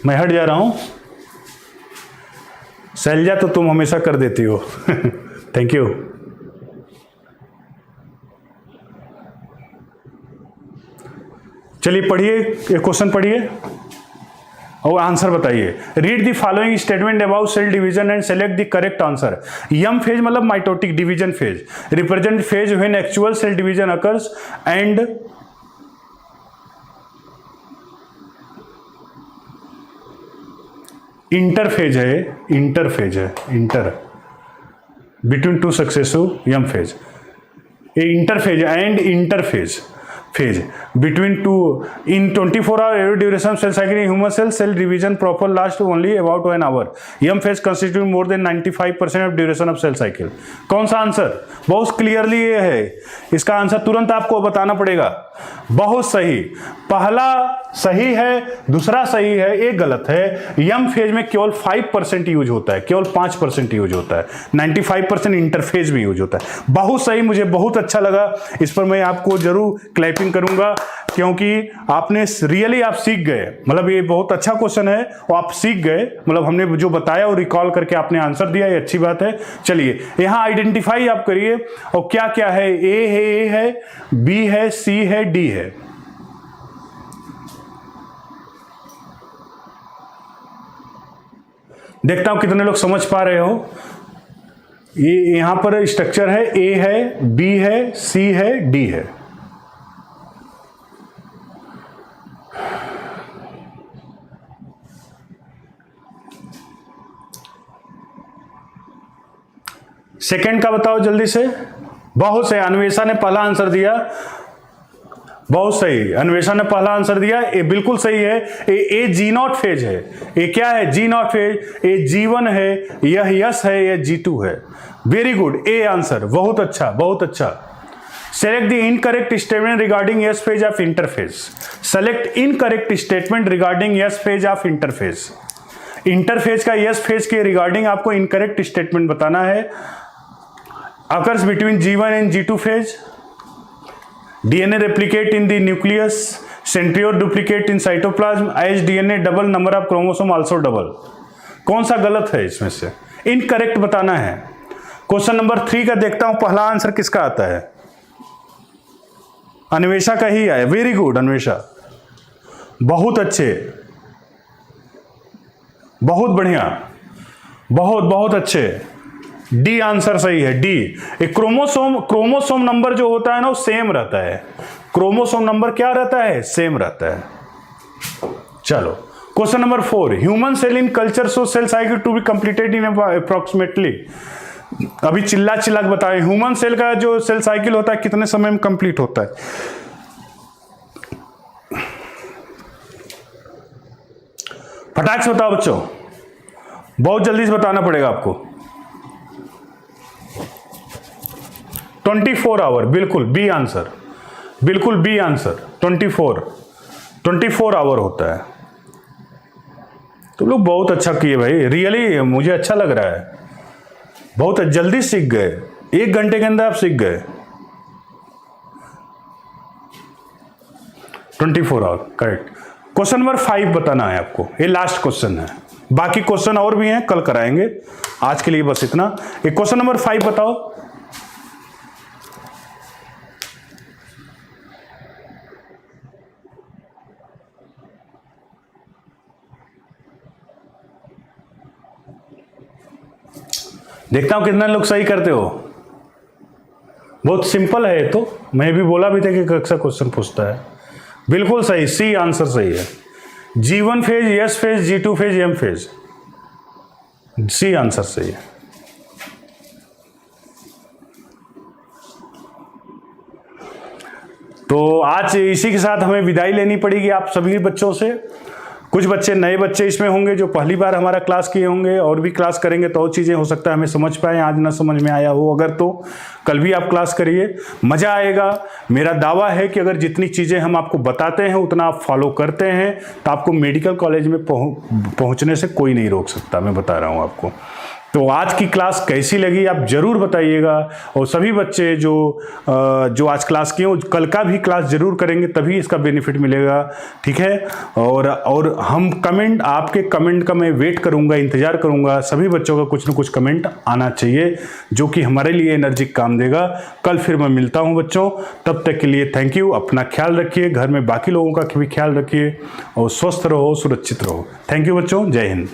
Speaker 1: मैं हट जा रहा हूं। शैलजा तो तुम हमेशा कर देती हो। Thank you. चलिए पढ़िए, क्वेश्चन पढ़िए और आंसर बताइए। Read the following statement about cell division and select the correct answer. M phase मतलब mitotic division phase, represent phase when actual cell division occurs and interphase है, inter between two successive M phase, interphase and interphase phase between two in 24 hour average duration of cell cycle in human cell division proper lasts only about 1 hour. M phase constitute more than 95% of duration of cell cycle. कौन सा आंसर? बहुत क्लियरली ये है, इसका आंसर तुरंत आपको बताना पड़ेगा। बहुत सही, पहला सही है, दूसरा सही है, एक गलत है। यम फेज में केवल 5% यूज होता है, केवल 5% यूज होता है, 95% इंटरफेज में यूज होता है। बहुत सही, मुझे बहुत अच्छा लगा। इस पर मैं आपको जरूर क्लैपिंग करूंगा, क्योंकि आपने रियली आप सीख गए। मतलब ये बहुत अच्छा क्वेश्चन है और आप सीख गए, मतलब हमने जो बताया और रिकॉल करके आपने आंसर दिया, ये अच्छी बात है। चलिए यहां आइडेंटिफाई आप करिए और क्या क्या है। ए है, बी है, सी है, डी है। देखता हूं कितने लोग समझ पा रहे हो। ये यहां पर स्ट्रक्चर है, ए है, बी है, सी है, डी है। सेकंड का बताओ जल्दी से। बहुत सही, अन्वेषा ने पहला आंसर दिया, बहुत सही, अन्वेषा ने पहला आंसर दिया, ये बिल्कुल सही है। ए जी नॉट फेज है। ये क्या है? जी नॉट फेज। ये G1 है, यह यस है, यह G2 है। वेरी गुड, ए आंसर, बहुत अच्छा, बहुत अच्छा। Select the incorrect statement regarding yes phase of interphase. Select incorrect statement regarding yes phase of interphase. Interphase का यस फेज के रिगार्डिंग आपको इनकरेक्ट स्टेटमेंट बताना है। occurs between G1 and G2 phase. DNA replicate in the nucleus. Centriole duplicate in cytoplasm. As DNA double, number of chromosome also double. कौन सा गलत है इसमें से? इनकरेक्ट बताना है। क्वेश्चन नंबर 3 का देखता हूं पहला आंसर किसका आता है। अन्वेषा का ही आया। वेरी गुड अन्वेषा, बहुत अच्छे, बहुत बढ़िया, बहुत बहुत अच्छे, डी आंसर सही है, डी। एक क्रोमोसोम नंबर जो होता है ना वो सेम रहता है। क्रोमोसोम नंबर क्या रहता है? सेम रहता है। चलो question number 4, human cell in culture so cell cycle to be completed in approximately. अभी चिल्ला चिल्ला के बताएं, ह्यूमन सेल का जो सेल साइकिल होता है कितने समय में कंप्लीट होता है? फटाक से बताओ बच्चों, बहुत जल्दी से बताना पड़ेगा आपको। 24 आवर, बिल्कुल बी आंसर, बिल्कुल बी आंसर। 24 आवर होता है। तुम लोग बहुत अच्छा किए भाई, रियली मुझे अच्छा लग रहा है, बहुत जल्दी सीख गए, 1 घंटे के अंदर आप सीख गए। 24 आवर, करेक्ट। क्वेश्चन नंबर 5 बताना है आपको, ये लास्ट क्वेश्चन है, बाकी क्वेश्चन और भी हैं, कल कराएंगे, आज के लिए बस इतना। एक क्वेश्चन नंबर 5 बताओ। देखता हूं कितना लोग सही करते हो। बहुत सिंपल है ये तो, मैं भी बोला भी था कि कक्षा क्वेश्चन पूछता है। बिल्कुल सही, सी आंसर सही है। G1 phase, S phase, G2 phase, M phase, C answer सही है। तो आज इसी के साथ हमें विदाई लेनी पड़ेगी आप सभी बच्चों से। कुछ बच्चे नए बच्चे इसमें होंगे जो पहली बार हमारा क्लास किए होंगे, और भी क्लास करेंगे तो और चीज़ें हो सकता है हमें समझ पाए, आज ना समझ में आया हो अगर, तो कल भी आप क्लास करिए, मज़ा आएगा। मेरा दावा है कि अगर जितनी चीज़ें हम आपको बताते हैं उतना आप फॉलो करते हैं तो आपको मेडिकल कॉलेज में पहुँचने से कोई नहीं रोक सकता, मैं बता रहा हूँ आपको। तो आज की क्लास कैसी लगी आप जरूर बताइएगा, और सभी बच्चे जो आज क्लास किए हो कल का भी क्लास जरूर करेंगे, तभी इसका बेनिफिट मिलेगा, ठीक है। और हम कमेंट, आपके कमेंट का मैं वेट करूंगा, इंतजार करूंगा। सभी बच्चों का कुछ न कुछ कमेंट आना चाहिए जो कि हमारे लिए एनर्जी काम देगा। कल फिर मैं मिलता हूं बच्चों, तब तक के लिए थैंक यू। अपना ख्याल रखिए, घर में बाकी लोगों का भी ख्याल रखिए, और स्वस्थ रहो, सुरक्षित रहो। थैंक यू बच्चों, जय हिंद।